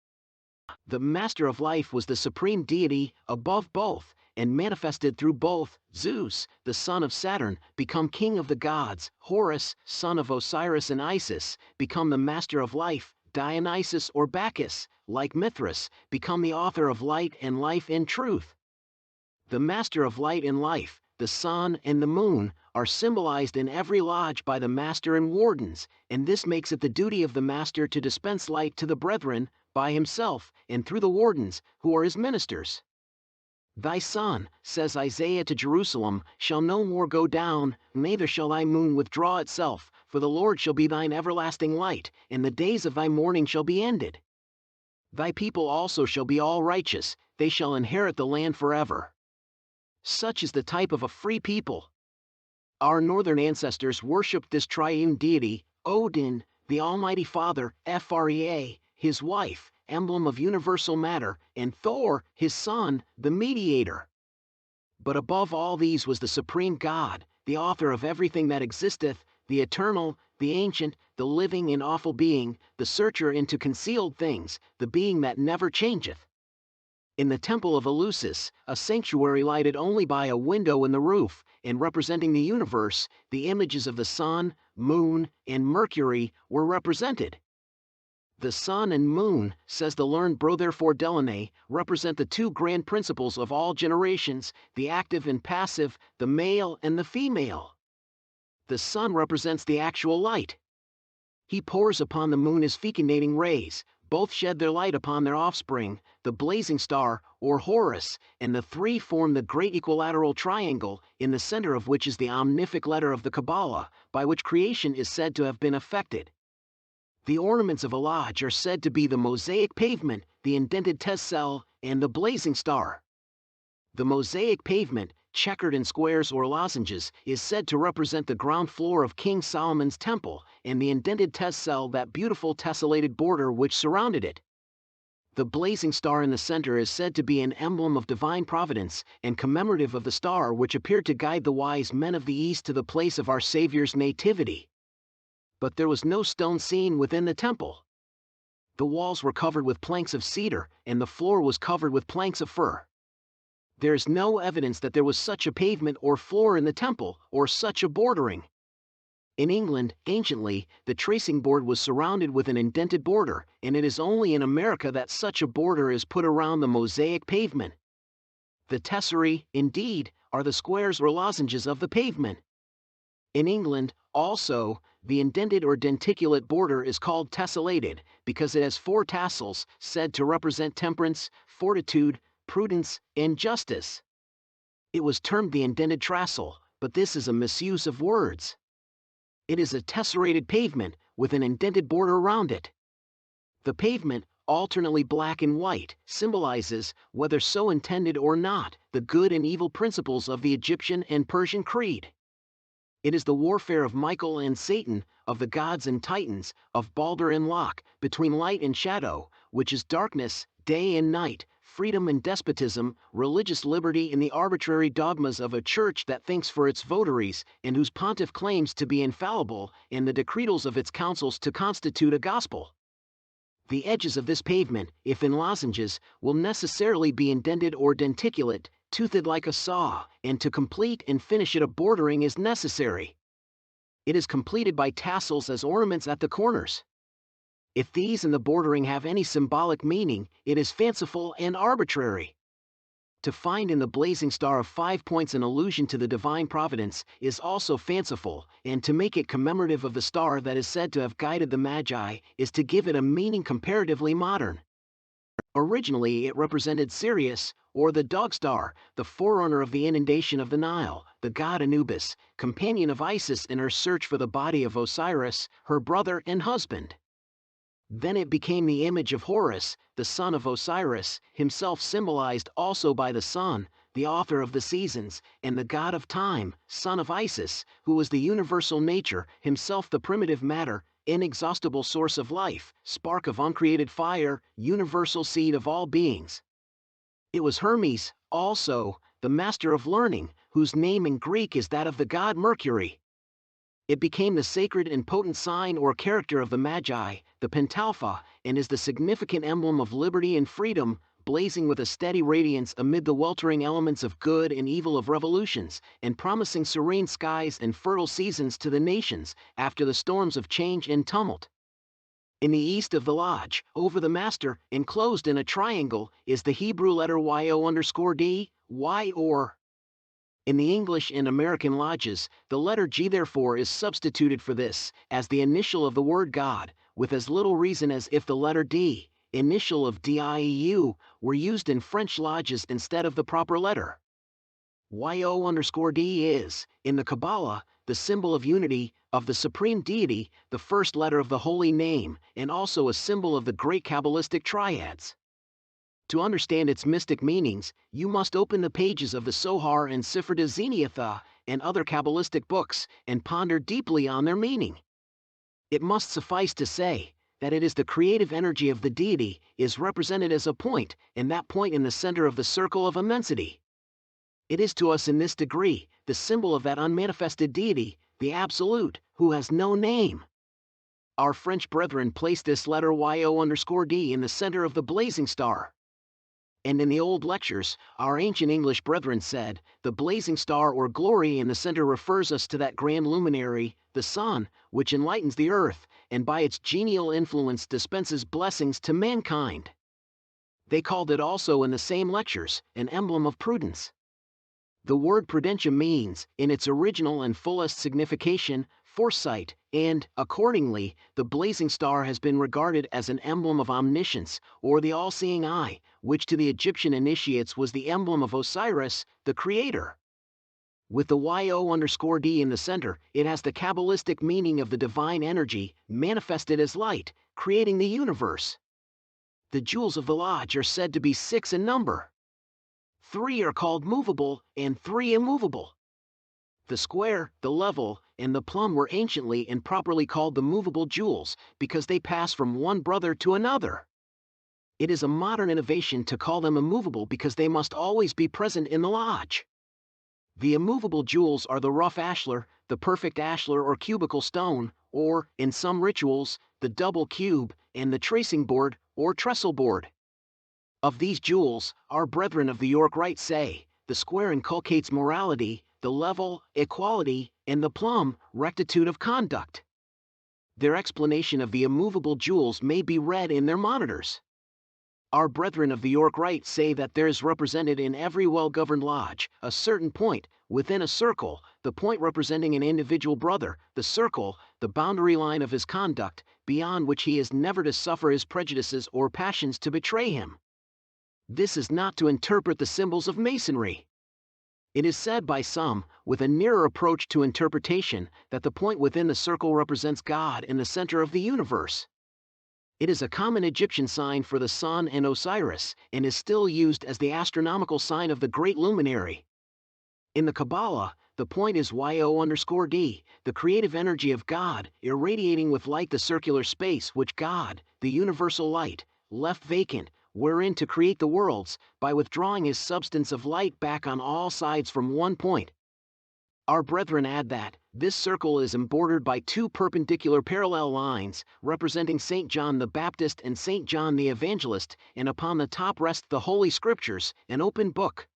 The master of life was the supreme deity, above both, and manifested through both. Zeus, the son of Saturn, become king of the gods. Horus, son of Osiris and Isis, become the master of life. Dionysus or Bacchus, like Mithras, become the author of light and life and truth. The master of light and life, the sun and the moon, are symbolized in every lodge by the master and wardens, and this makes it the duty of the master to dispense light to the brethren, by himself, and through the wardens, who are his ministers. Thy sun, says Isaiah to Jerusalem, shall no more go down, neither shall thy moon withdraw itself, for the Lord shall be thine everlasting light, and the days of thy mourning shall be ended. Thy people also shall be all righteous, they shall inherit the land forever. Such is the type of a free people. Our northern ancestors worshipped this triune deity, Odin, the Almighty Father, Freya, his wife, emblem of universal matter, and Thor, his son, the mediator. But above all these was the supreme God, the author of everything that existeth, the eternal, the ancient, the living and awful being, the searcher into concealed things, the being that never changeth. In the temple of Eleusis, a sanctuary lighted only by a window in the roof, and representing the universe, the images of the sun, moon, and Mercury were represented. The sun and moon, says the learned Brotherford Delaney, represent the two grand principles of all generations, the active and passive, the male and the female. The sun represents the actual light. He pours upon the moon his fecundating rays, both shed their light upon their offspring, the blazing star, or Horus, and the three form the great equilateral triangle, in the center of which is the omnific letter of the Kabbalah, by which creation is said to have been effected. The ornaments of a lodge are said to be the mosaic pavement, the indented tessel, and the blazing star. The mosaic pavement, checkered in squares or lozenges, is said to represent the ground floor of King Solomon's temple, and the indented tessel that beautiful tessellated border which surrounded it. The blazing star in the center is said to be an emblem of divine providence and commemorative of the star which appeared to guide the wise men of the East to the place of our Savior's nativity. But there was no stone seen within the temple. The walls were covered with planks of cedar, and the floor was covered with planks of fir. There is no evidence that there was such a pavement or floor in the temple, or such a bordering. In England, anciently, the tracing board was surrounded with an indented border, and it is only in America that such a border is put around the mosaic pavement. The tesserae, indeed, are the squares or lozenges of the pavement. In England, also, the indented or denticulate border is called tessellated because it has 4 tassels, said to represent temperance, fortitude, prudence, and justice. It was termed the indented trassel, but this is a misuse of words. It is a tesserated pavement with an indented border around it. The pavement, alternately black and white, symbolizes, whether so intended or not, the good and evil principles of the Egyptian and Persian creed. It is the warfare of Michael and Satan, of the gods and titans, of Balder and Lok, between light and shadow, which is darkness, day and night, freedom and despotism, religious liberty and the arbitrary dogmas of a church that thinks for its votaries, and whose pontiff claims to be infallible, and the decretals of its councils to constitute a gospel. The edges of this pavement, if in lozenges, will necessarily be indented or denticulate, toothed like a saw, and to complete and finish it a bordering is necessary. It is completed by tassels as ornaments at the corners. If these and the bordering have any symbolic meaning, it is fanciful and arbitrary. To find in the blazing star of 5 points an allusion to the divine providence is also fanciful, and to make it commemorative of the star that is said to have guided the Magi is to give it a meaning comparatively modern. Originally it represented Sirius, or the dog star, the forerunner of the inundation of the Nile, the god Anubis, companion of Isis in her search for the body of Osiris, her brother and husband. Then it became the image of Horus, the son of Osiris, himself symbolized also by the sun, the author of the seasons, and the god of time, son of Isis, who was the universal nature, himself the primitive matter, inexhaustible source of life, spark of uncreated fire, universal seed of all beings. It was Hermes, also, the master of learning, whose name in Greek is that of the god Mercury. It became the sacred and potent sign or character of the Magi, the Pentalpha, and is the significant emblem of liberty and freedom, blazing with a steady radiance amid the weltering elements of good and evil of revolutions, and promising serene skies and fertile seasons to the nations after the storms of change and tumult. In the east of the lodge, over the master, enclosed in a triangle, is the Hebrew letter YO_D, Y or. In the English and American lodges, the letter G therefore is substituted for this, as the initial of the word God, with as little reason as if the letter D, initial of DIEU, were used in French lodges instead of the proper letter. YO_D is, in the Kabbalah, the symbol of unity, of the supreme deity, the first letter of the holy name, and also a symbol of the great Kabbalistic triads. To understand its mystic meanings, you must open the pages of the Sohar and Sifra de Zeniatha and other Kabbalistic books and ponder deeply on their meaning. It must suffice to say that it is the creative energy of the deity is represented as a point, and that point in the center of the circle of immensity. It is to us in this degree the symbol of that unmanifested deity, the Absolute, who has no name. Our French brethren placed this letter YO_D in the center of the blazing star. And in the old lectures, our ancient English brethren said, the blazing star or glory in the center refers us to that grand luminary, the sun, which enlightens the earth, and by its genial influence dispenses blessings to mankind. They called it also in the same lectures, an emblem of prudence. The word prudentia means, in its original and fullest signification, foresight, and, accordingly, the blazing star has been regarded as an emblem of omniscience, or the all-seeing eye, which to the Egyptian initiates was the emblem of Osiris, the creator. With the YO_D in the center, it has the Kabbalistic meaning of the divine energy, manifested as light, creating the universe. The jewels of the lodge are said to be 6 in number. 3 are called movable, and 3 immovable. The square, the level, and the plumb were anciently and properly called the movable jewels, because they pass from one brother to another. It is a modern innovation to call them immovable because they must always be present in the lodge. The immovable jewels are the rough ashlar, the perfect ashlar or cubical stone, or, in some rituals, the double cube, and the tracing board, or trestle board. Of these jewels, our brethren of the York Rite say, the square inculcates morality, the level, equality, and the plumb, rectitude of conduct. Their explanation of the immovable jewels may be read in their monitors. Our brethren of the York Rite say that there is represented in every well-governed lodge a certain point, within a circle, the point representing an individual brother, the circle, the boundary line of his conduct, beyond which he is never to suffer his prejudices or passions to betray him. This is not to interpret the symbols of Masonry. It is said by some, with a nearer approach to interpretation, that the point within the circle represents God in the center of the universe. It is a common Egyptian sign for the sun and Osiris, and is still used as the astronomical sign of the great luminary. In the Kabbalah, the point is YO_D, the creative energy of God, irradiating with light the circular space which God, the universal light, left vacant, wherein to create the worlds, by withdrawing his substance of light back on all sides from one point. Our brethren add that this circle is embordered by 2 perpendicular parallel lines, representing St. John the Baptist and St. John the Evangelist, and upon the top rest the Holy Scriptures, an open book.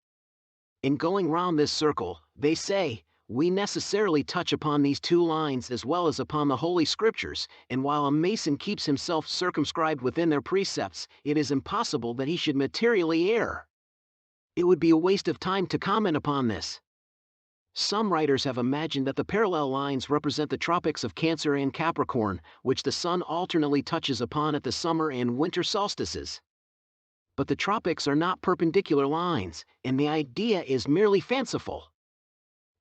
In going round this circle, they say, we necessarily touch upon these 2 lines as well as upon the Holy Scriptures, and while a Mason keeps himself circumscribed within their precepts, it is impossible that he should materially err. It would be a waste of time to comment upon this. Some writers have imagined that the parallel lines represent the tropics of Cancer and Capricorn, which the sun alternately touches upon at the summer and winter solstices. But the tropics are not perpendicular lines, and the idea is merely fanciful.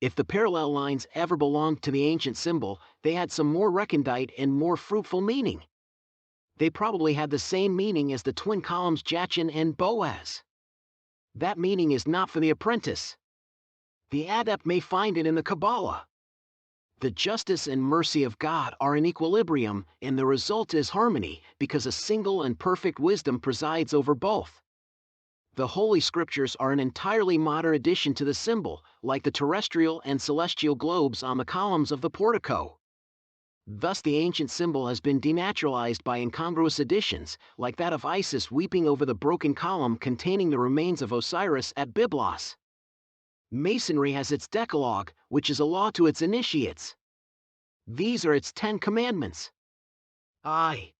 If the parallel lines ever belonged to the ancient symbol, they had some more recondite and more fruitful meaning. They probably had the same meaning as the twin columns Jachin and Boaz. That meaning is not for the apprentice. The adept may find it in the Kabbalah. The justice and mercy of God are in equilibrium, and the result is harmony, because a single and perfect wisdom presides over both. The Holy Scriptures are an entirely modern addition to the symbol, like the terrestrial and celestial globes on the columns of the portico. Thus the ancient symbol has been denaturalized by incongruous additions, like that of Isis weeping over the broken column containing the remains of Osiris at Byblos. Masonry has its Decalogue, which is a law to its initiates. These are its 10 commandments. I.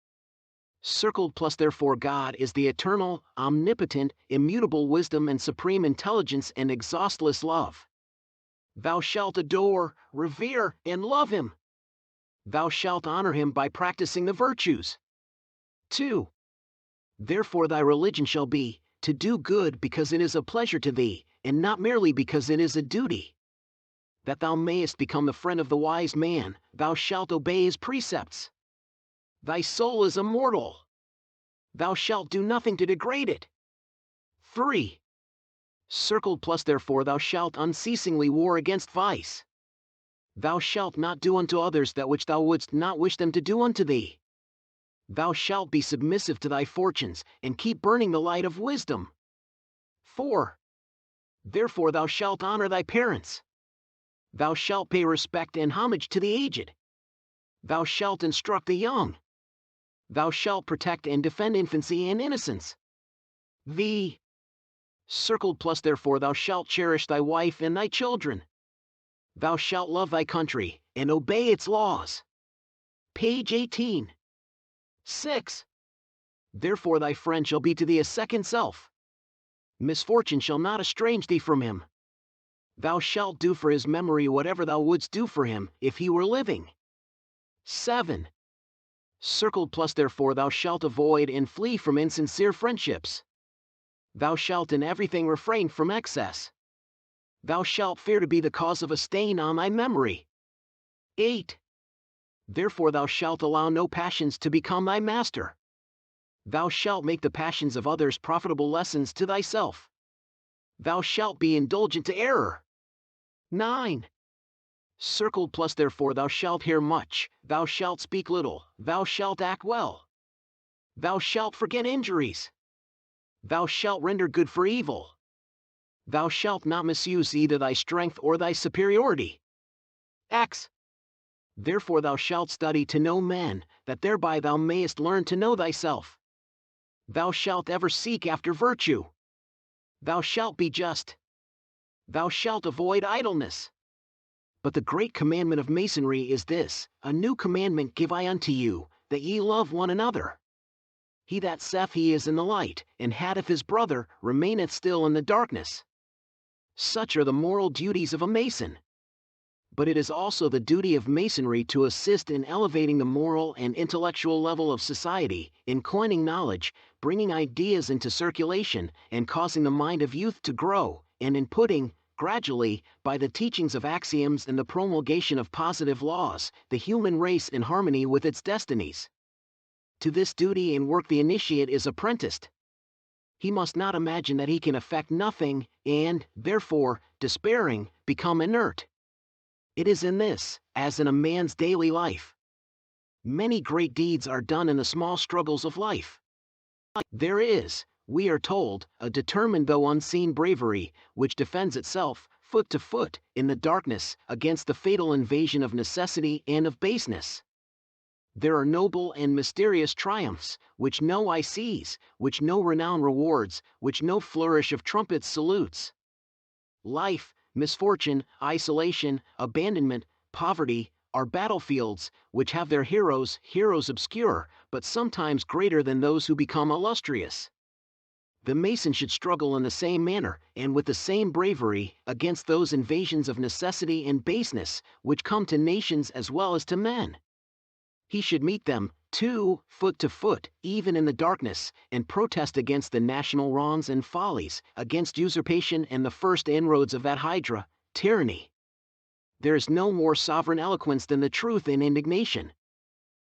Circled plus therefore God is the eternal, omnipotent, immutable wisdom and supreme intelligence and exhaustless love. Thou shalt adore, revere, and love him. Thou shalt honor him by practicing the virtues. 2. Therefore thy religion shall be, to do good because it is a pleasure to thee, and not merely because it is a duty. That thou mayest become the friend of the wise man, thou shalt obey his precepts. Thy soul is immortal. Thou shalt do nothing to degrade it. 3. Circled plus therefore thou shalt unceasingly war against vice. Thou shalt not do unto others that which thou wouldst not wish them to do unto thee. Thou shalt be submissive to thy fortunes, and keep burning the light of wisdom. 4. Therefore thou shalt honor thy parents. Thou shalt pay respect and homage to the aged. Thou shalt instruct the young. Thou shalt protect and defend infancy and innocence. V. Circled plus therefore thou shalt cherish thy wife and thy children. Thou shalt love thy country, and obey its laws. Page 18. 6. Therefore thy friend shall be to thee a second self. Misfortune shall not estrange thee from him. Thou shalt do for his memory whatever thou wouldst do for him, if he were living. 7. Circled plus therefore thou shalt avoid and flee from insincere friendships. Thou shalt in everything refrain from excess. Thou shalt fear to be the cause of a stain on thy memory. 8. Therefore thou shalt allow no passions to become thy master. Thou shalt make the passions of others profitable lessons to thyself. Thou shalt be indulgent to error. 9. Circled plus therefore thou shalt hear much, thou shalt speak little, thou shalt act well. Thou shalt forget injuries. Thou shalt render good for evil. Thou shalt not misuse either thy strength or thy superiority. X. Therefore thou shalt study to know men, that thereby thou mayest learn to know thyself. Thou shalt ever seek after virtue. Thou shalt be just. Thou shalt avoid idleness. But the great commandment of Masonry is this: a new commandment give I unto you, that ye love one another. He that saith he is in the light, and hateth his brother, remaineth still in the darkness. Such are the moral duties of a Mason. But it is also the duty of Masonry to assist in elevating the moral and intellectual level of society, in coining knowledge, bringing ideas into circulation, and causing the mind of youth to grow, and in putting, gradually, by the teachings of axioms and the promulgation of positive laws, the human race in harmony with its destinies. To this duty and work the initiate is apprenticed. He must not imagine that he can effect nothing, and, therefore, despairing, become inert. It is in this, as in a man's daily life. Many great deeds are done in the small struggles of life. There is, we are told, a determined though unseen bravery, which defends itself, foot to foot, in the darkness, against the fatal invasion of necessity and of baseness. There are noble and mysterious triumphs, which no eye sees, which no renown rewards, which no flourish of trumpets salutes. Life, misfortune, isolation, abandonment, poverty, are battlefields, which have their heroes obscure, but sometimes greater than those who become illustrious. The Mason should struggle in the same manner, and with the same bravery, against those invasions of necessity and baseness, which come to nations as well as to men. He should meet them, too, foot to foot, even in the darkness, and protest against the national wrongs and follies, against usurpation and the first inroads of that hydra, tyranny. There is no more sovereign eloquence than the truth in indignation.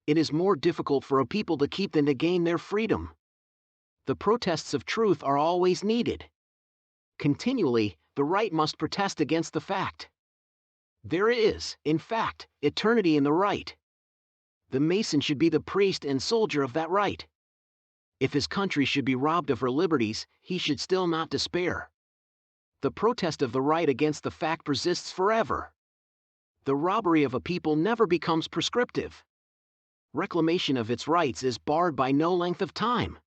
It is more difficult for a people to keep than to gain their freedom. The protests of truth are always needed. Continually, the right must protest against the fact. There is, in fact, eternity in the right. The Mason should be the priest and soldier of that right. If his country should be robbed of her liberties, he should still not despair. The protest of the right against the fact persists forever. The robbery of a people never becomes prescriptive. Reclamation of its rights is barred by no length of time.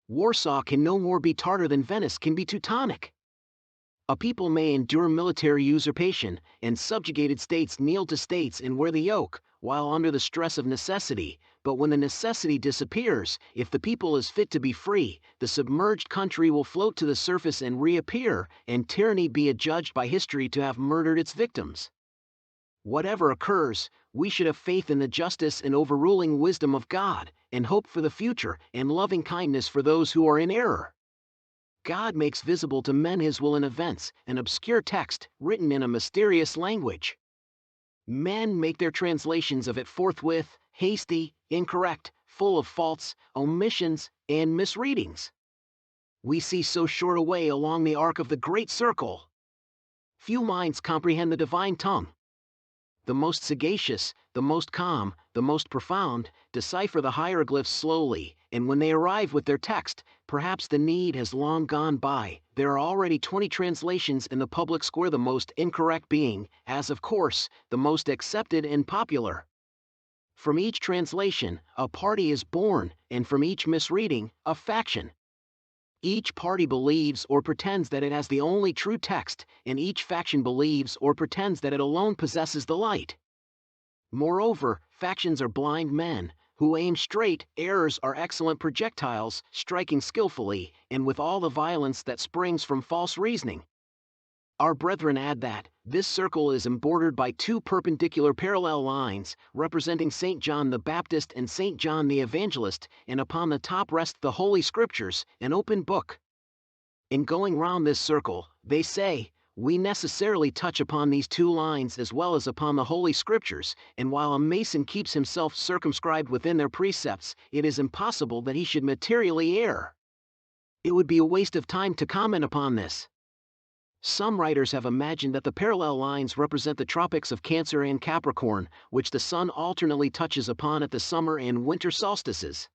Warsaw can no more be Tartar than Venice can be Teutonic. A people may endure military usurpation, and subjugated states kneel to states and wear the yoke, while under the stress of necessity, but when the necessity disappears, if the people is fit to be free, the submerged country will float to the surface and reappear, and tyranny be adjudged by history to have murdered its victims. Whatever occurs, we should have faith in the justice and overruling wisdom of God, and hope for the future, and loving kindness for those who are in error. God makes visible to men his will in events, an obscure text, written in a mysterious language. Men make their translations of it forthwith, hasty, incorrect, full of faults, omissions, and misreadings. We see so short a way along the arc of the great circle. Few minds comprehend the divine tongue. The most sagacious, the most calm, the most profound, decipher the hieroglyphs slowly, and when they arrive with their text, perhaps the need has long gone by. There are already 20 translations in the public square, the most incorrect being, as of course, the most accepted and popular. From each translation, a party is born, and from each misreading, a faction. Each party believes or pretends that it has the only true text, and each faction believes or pretends that it alone possesses the light. Moreover, factions are blind men, who aim straight. Errors are excellent projectiles, striking skillfully, and with all the violence that springs from false reasoning. Our brethren add that this circle is embordered by 2 perpendicular parallel lines, representing St. John the Baptist and St. John the Evangelist, and upon the top rest the Holy Scriptures, an open book. In going round this circle, they say, we necessarily touch upon these two lines as well as upon the Holy Scriptures, and while a Mason keeps himself circumscribed within their precepts, it is impossible that he should materially err. It would be a waste of time to comment upon this. Some writers have imagined that the parallel lines represent the tropics of Cancer and Capricorn, which the sun alternately touches upon at the summer and winter solstices.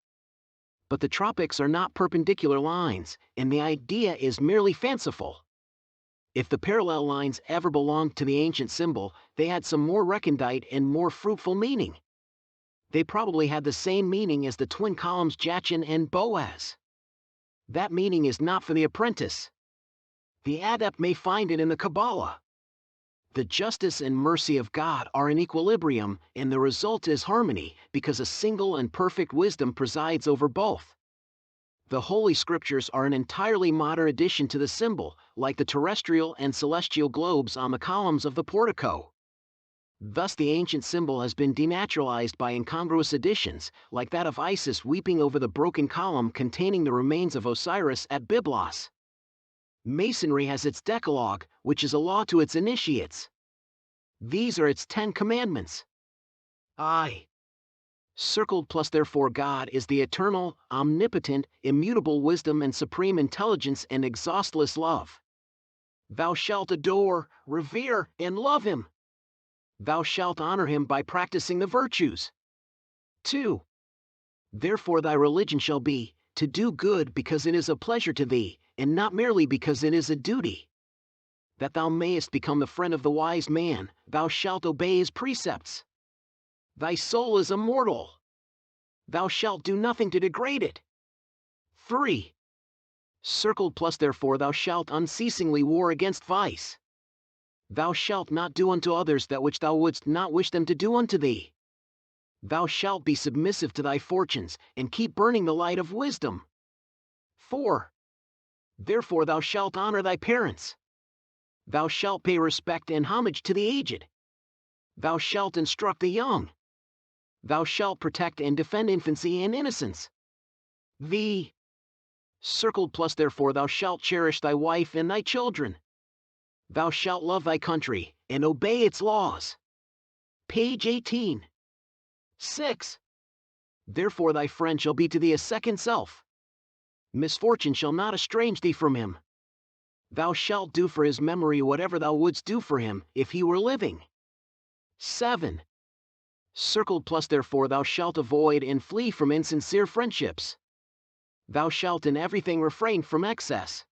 But the tropics are not perpendicular lines, and the idea is merely fanciful. If the parallel lines ever belonged to the ancient symbol, they had some more recondite and more fruitful meaning. They probably had the same meaning as the twin columns Jachin and Boaz. That meaning is not for the apprentice. The adept may find it in the Kabbalah. The justice and mercy of God are in equilibrium, and the result is harmony, because a single and perfect wisdom presides over both. The Holy Scriptures are an entirely modern addition to the symbol, like the terrestrial and celestial globes on the columns of the portico. Thus the ancient symbol has been denaturalized by incongruous additions, like that of Isis weeping over the broken column containing the remains of Osiris at Byblos. Masonry has its Decalogue, which is a law to its initiates. These are its 10 commandments. I. Circled plus therefore God is the eternal, omnipotent, immutable wisdom and supreme intelligence and exhaustless love. Thou shalt adore, revere, and love him. Thou shalt honor him by practicing the virtues. 2. Therefore thy religion shall be, to do good because it is a pleasure to thee, and not merely because it is a duty. That thou mayest become the friend of the wise man, thou shalt obey his precepts. Thy soul is immortal. Thou shalt do nothing to degrade it. 3. Circled plus therefore thou shalt unceasingly war against vice. Thou shalt not do unto others that which thou wouldst not wish them to do unto thee. Thou shalt be submissive to thy fortunes, and keep burning the light of wisdom. 4. Therefore thou shalt honor thy parents. Thou shalt pay respect and homage to the aged. Thou shalt instruct the young. Thou shalt protect and defend infancy and innocence. V. Circled plus therefore thou shalt cherish thy wife and thy children. Thou shalt love thy country, and obey its laws. Page 18. 6. Therefore thy friend shall be to thee a second self. Misfortune shall not estrange thee from him. Thou shalt do for his memory whatever thou wouldst do for him, if he were living. 7. Circled plus therefore thou shalt avoid and flee from insincere friendships. Thou shalt in everything refrain from excess.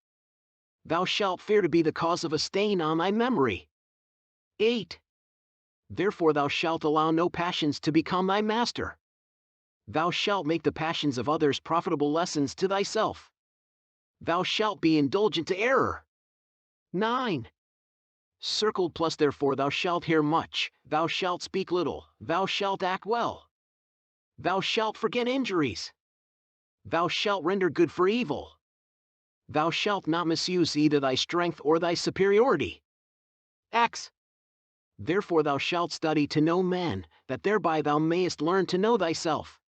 Thou shalt fear to be the cause of a stain on thy memory. 8. Therefore thou shalt allow no passions to become thy master. Thou shalt make the passions of others profitable lessons to thyself. Thou shalt be indulgent to error. 9. Circled plus therefore thou shalt hear much, thou shalt speak little, thou shalt act well. Thou shalt forget injuries. Thou shalt render good for evil. Thou shalt not misuse either thy strength or thy superiority. X. Therefore thou shalt study to know men, that thereby thou mayest learn to know thyself.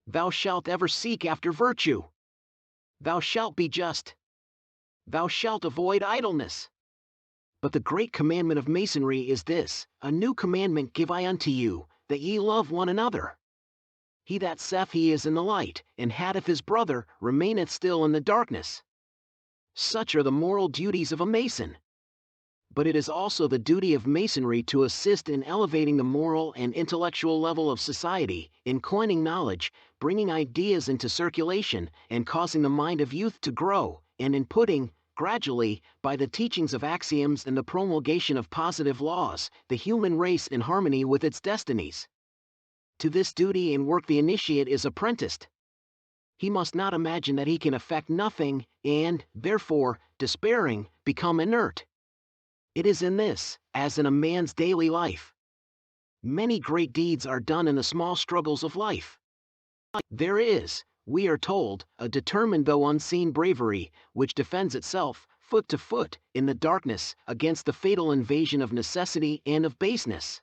Thou shalt ever seek after virtue. Thou shalt be just. Thou shalt avoid idleness. But the great commandment of Masonry is this: a new commandment give I unto you, that ye love one another. He that saith he is in the light, and hateth his brother, remaineth still in the darkness. Such are the moral duties of a Mason. But it is also the duty of Masonry to assist in elevating the moral and intellectual level of society, in coining knowledge, bringing ideas into circulation, and causing the mind of youth to grow, and in putting, gradually, by the teachings of axioms and the promulgation of positive laws, the human race in harmony with its destinies. To this duty and work the initiate is apprenticed. He must not imagine that he can effect nothing, and, therefore, despairing, become inert. It is in this, as in a man's daily life. Many great deeds are done in the small struggles of life. There is, we are told, a determined though unseen bravery, which defends itself, foot to foot, in the darkness, against the fatal invasion of necessity and of baseness.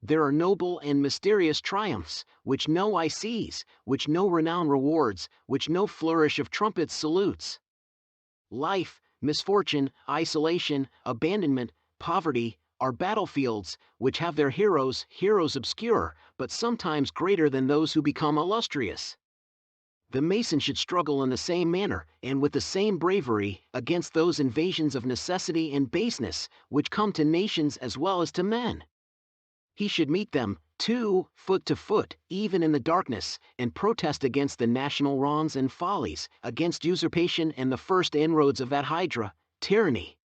There are noble and mysterious triumphs, which no eye sees, which no renown rewards, which no flourish of trumpets salutes. Life, misfortune, isolation, abandonment, poverty, are battlefields, which have their heroes obscure, but sometimes greater than those who become illustrious. The Mason should struggle in the same manner, and with the same bravery, against those invasions of necessity and baseness, which come to nations as well as to men. He should meet them, too, foot to foot, even in the darkness, and protest against the national wrongs and follies, against usurpation and the first inroads of that hydra, tyranny.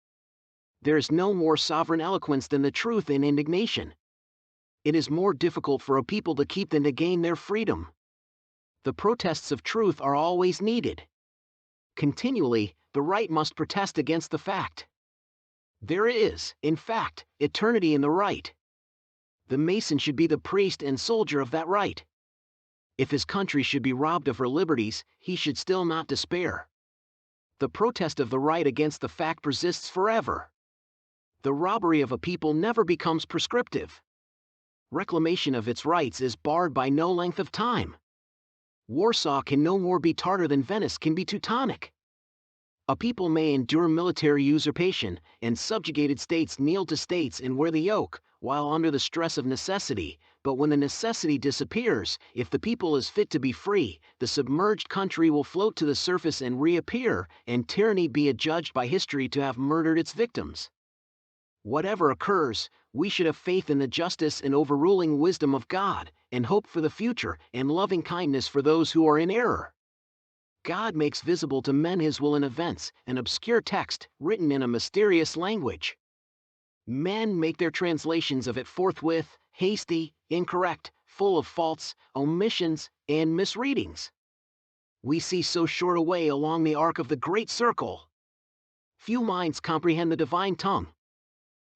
There is no more sovereign eloquence than the truth in indignation. It is more difficult for a people to keep than to gain their freedom. The protests of truth are always needed. Continually, the right must protest against the fact. There is, in fact, eternity in the right. The Mason should be the priest and soldier of that right. If his country should be robbed of her liberties, he should still not despair. The protest of the right against the fact persists forever. The robbery of a people never becomes prescriptive. Reclamation of its rights is barred by no length of time. Warsaw can no more be Tartar than Venice can be Teutonic. A people may endure military usurpation, and subjugated states kneel to states and wear the yoke, while under the stress of necessity, but when the necessity disappears, if the people is fit to be free, the submerged country will float to the surface and reappear, and tyranny be adjudged by history to have murdered its victims. Whatever occurs, we should have faith in the justice and overruling wisdom of God, and hope for the future, and loving kindness for those who are in error. God makes visible to men his will in events, an obscure text, written in a mysterious language. Men make their translations of it forthwith, hasty, incorrect, full of faults, omissions, and misreadings. We see so short a way along the arc of the great circle. Few minds comprehend the divine tongue.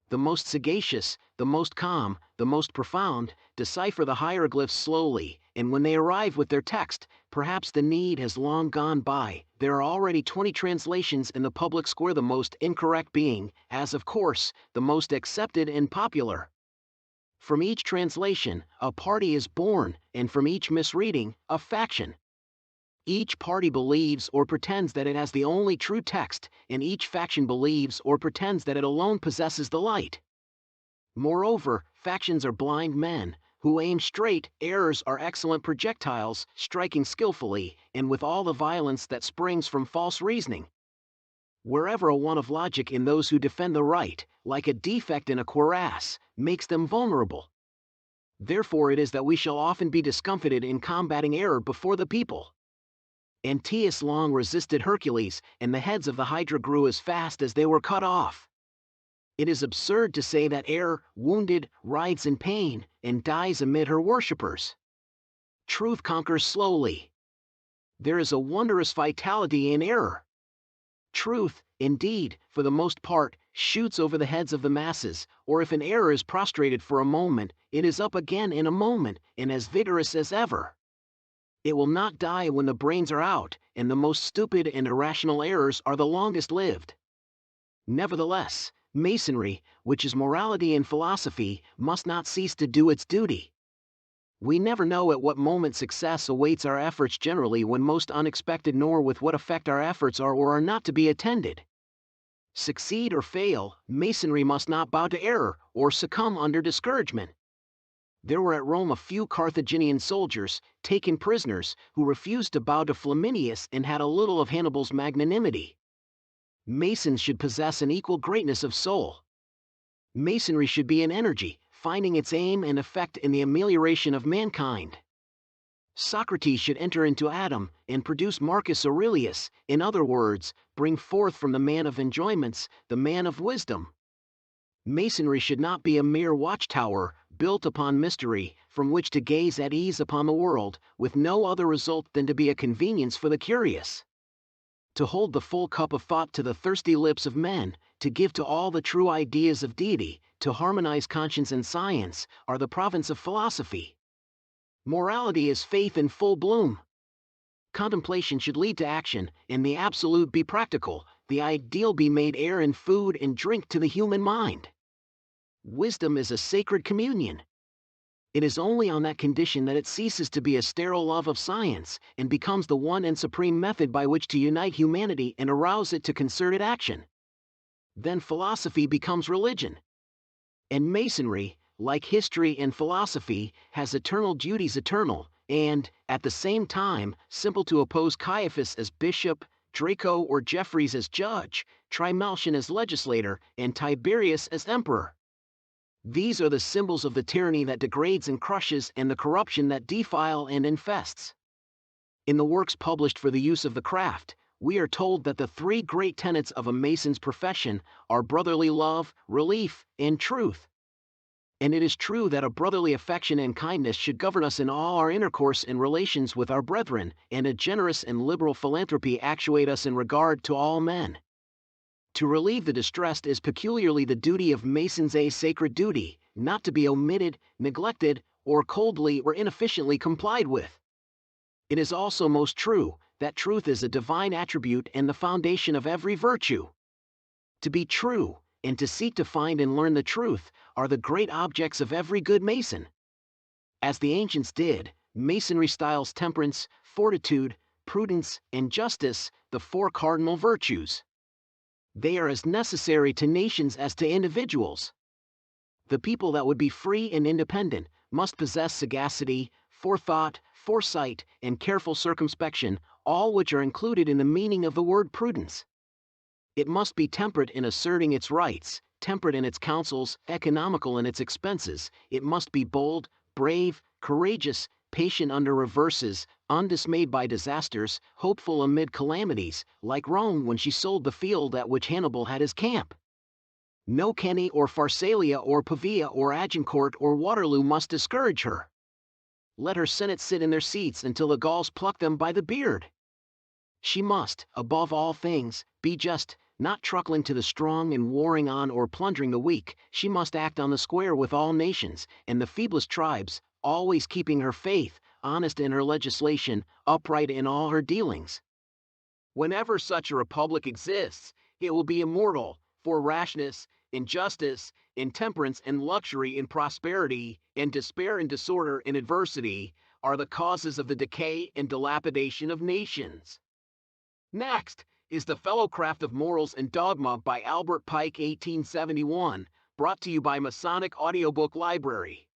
The most sagacious, the most calm, the most profound, decipher the hieroglyphs slowly, and when they arrive with their text, perhaps the need has long gone by. There are already 20 translations in the public square, the most incorrect being, as of course, the most accepted and popular. From each translation, a party is born, and from each misreading, a faction. Each party believes or pretends that it has the only true text, and each faction believes or pretends that it alone possesses the light. Moreover, factions are blind men, who aim straight. Errors are excellent projectiles, striking skillfully, and with all the violence that springs from false reasoning. Wherever a want of logic in those who defend the right, like a defect in a cuirass, makes them vulnerable. Therefore it is that we shall often be discomfited in combating error before the people. Antæus long resisted Hercules, and the heads of the Hydra grew as fast as they were cut off. It is absurd to say that error, wounded, writhes in pain, and dies amid her worshippers. Truth conquers slowly. There is a wondrous vitality in error. Truth, indeed, for the most part, shoots over the heads of the masses, or if an error is prostrated for a moment, it is up again in a moment, and as vigorous as ever. It will not die when the brains are out, and the most stupid and irrational errors are the longest lived. Nevertheless, Masonry, which is morality and philosophy, must not cease to do its duty. We never know at what moment success awaits our efforts, generally when most unexpected, nor with what effect our efforts are or are not to be attended. Succeed or fail, Masonry must not bow to error, or succumb under discouragement. There were at Rome a few Carthaginian soldiers, taken prisoners, who refused to bow to Flaminius and had a little of Hannibal's magnanimity. Masons should possess an equal greatness of soul. Masonry should be an energy, finding its aim and effect in the amelioration of mankind. Socrates should enter into Adam and produce Marcus Aurelius, in other words, bring forth from the man of enjoyments the man of wisdom. Masonry should not be a mere watchtower, built upon mystery, from which to gaze at ease upon the world, with no other result than to be a convenience for the curious. To hold the full cup of thought to the thirsty lips of men, to give to all the true ideas of deity, to harmonize conscience and science, are the province of philosophy. Morality is faith in full bloom. Contemplation should lead to action, and the absolute be practical, the ideal be made air and food and drink to the human mind. Wisdom is a sacred communion. It is only on that condition that it ceases to be a sterile love of science and becomes the one and supreme method by which to unite humanity and arouse it to concerted action. Then philosophy becomes religion. And Masonry, like history and philosophy, has eternal duties eternal, and, at the same time, simple to oppose Caiaphas as bishop, Draco or Jeffreys as judge, Trimalchion as legislator, and Tiberius as emperor. These are the symbols of the tyranny that degrades and crushes and the corruption that defile and infests. In the works published for the use of the craft, we are told that the three great tenets of a Mason's profession are brotherly love, relief, and truth. And it is true that a brotherly affection and kindness should govern us in all our intercourse and relations with our brethren, and a generous and liberal philanthropy actuate us in regard to all men. To relieve the distressed is peculiarly the duty of Masons, a sacred duty, not to be omitted, neglected, or coldly or inefficiently complied with. It is also most true that truth is a divine attribute and the foundation of every virtue. To be true, and to seek to find and learn the truth, are the great objects of every good Mason. As the ancients did, Masonry styles temperance, fortitude, prudence, and justice the four cardinal virtues. They are as necessary to nations as to individuals. The people that would be free and independent must possess sagacity, forethought, foresight, and careful circumspection, all which are included in the meaning of the word prudence. It must be temperate in asserting its rights, temperate in its counsels, economical in its expenses. It must be bold, brave, courageous, patient under reverses, undismayed by disasters, hopeful amid calamities, like Rome when she sold the field at which Hannibal had his camp. No Kenny or Pharsalia or Pavia or Agincourt or Waterloo must discourage her. Let her Senate sit in their seats until the Gauls pluck them by the beard. She must, above all things, be just, not truckling to the strong and warring on or plundering the weak. She must act on the square with all nations, and the feeblest tribes, always keeping her faith, honest in her legislation, upright in all her dealings. Whenever such a republic exists, it will be immortal, for rashness, injustice, intemperance and luxury in prosperity, and despair and disorder in adversity, are the causes of the decay and dilapidation of nations. Next is The Fellowcraft of Morals and Dogma by Albert Pike, 1871, brought to you by Masonic Audiobook Library.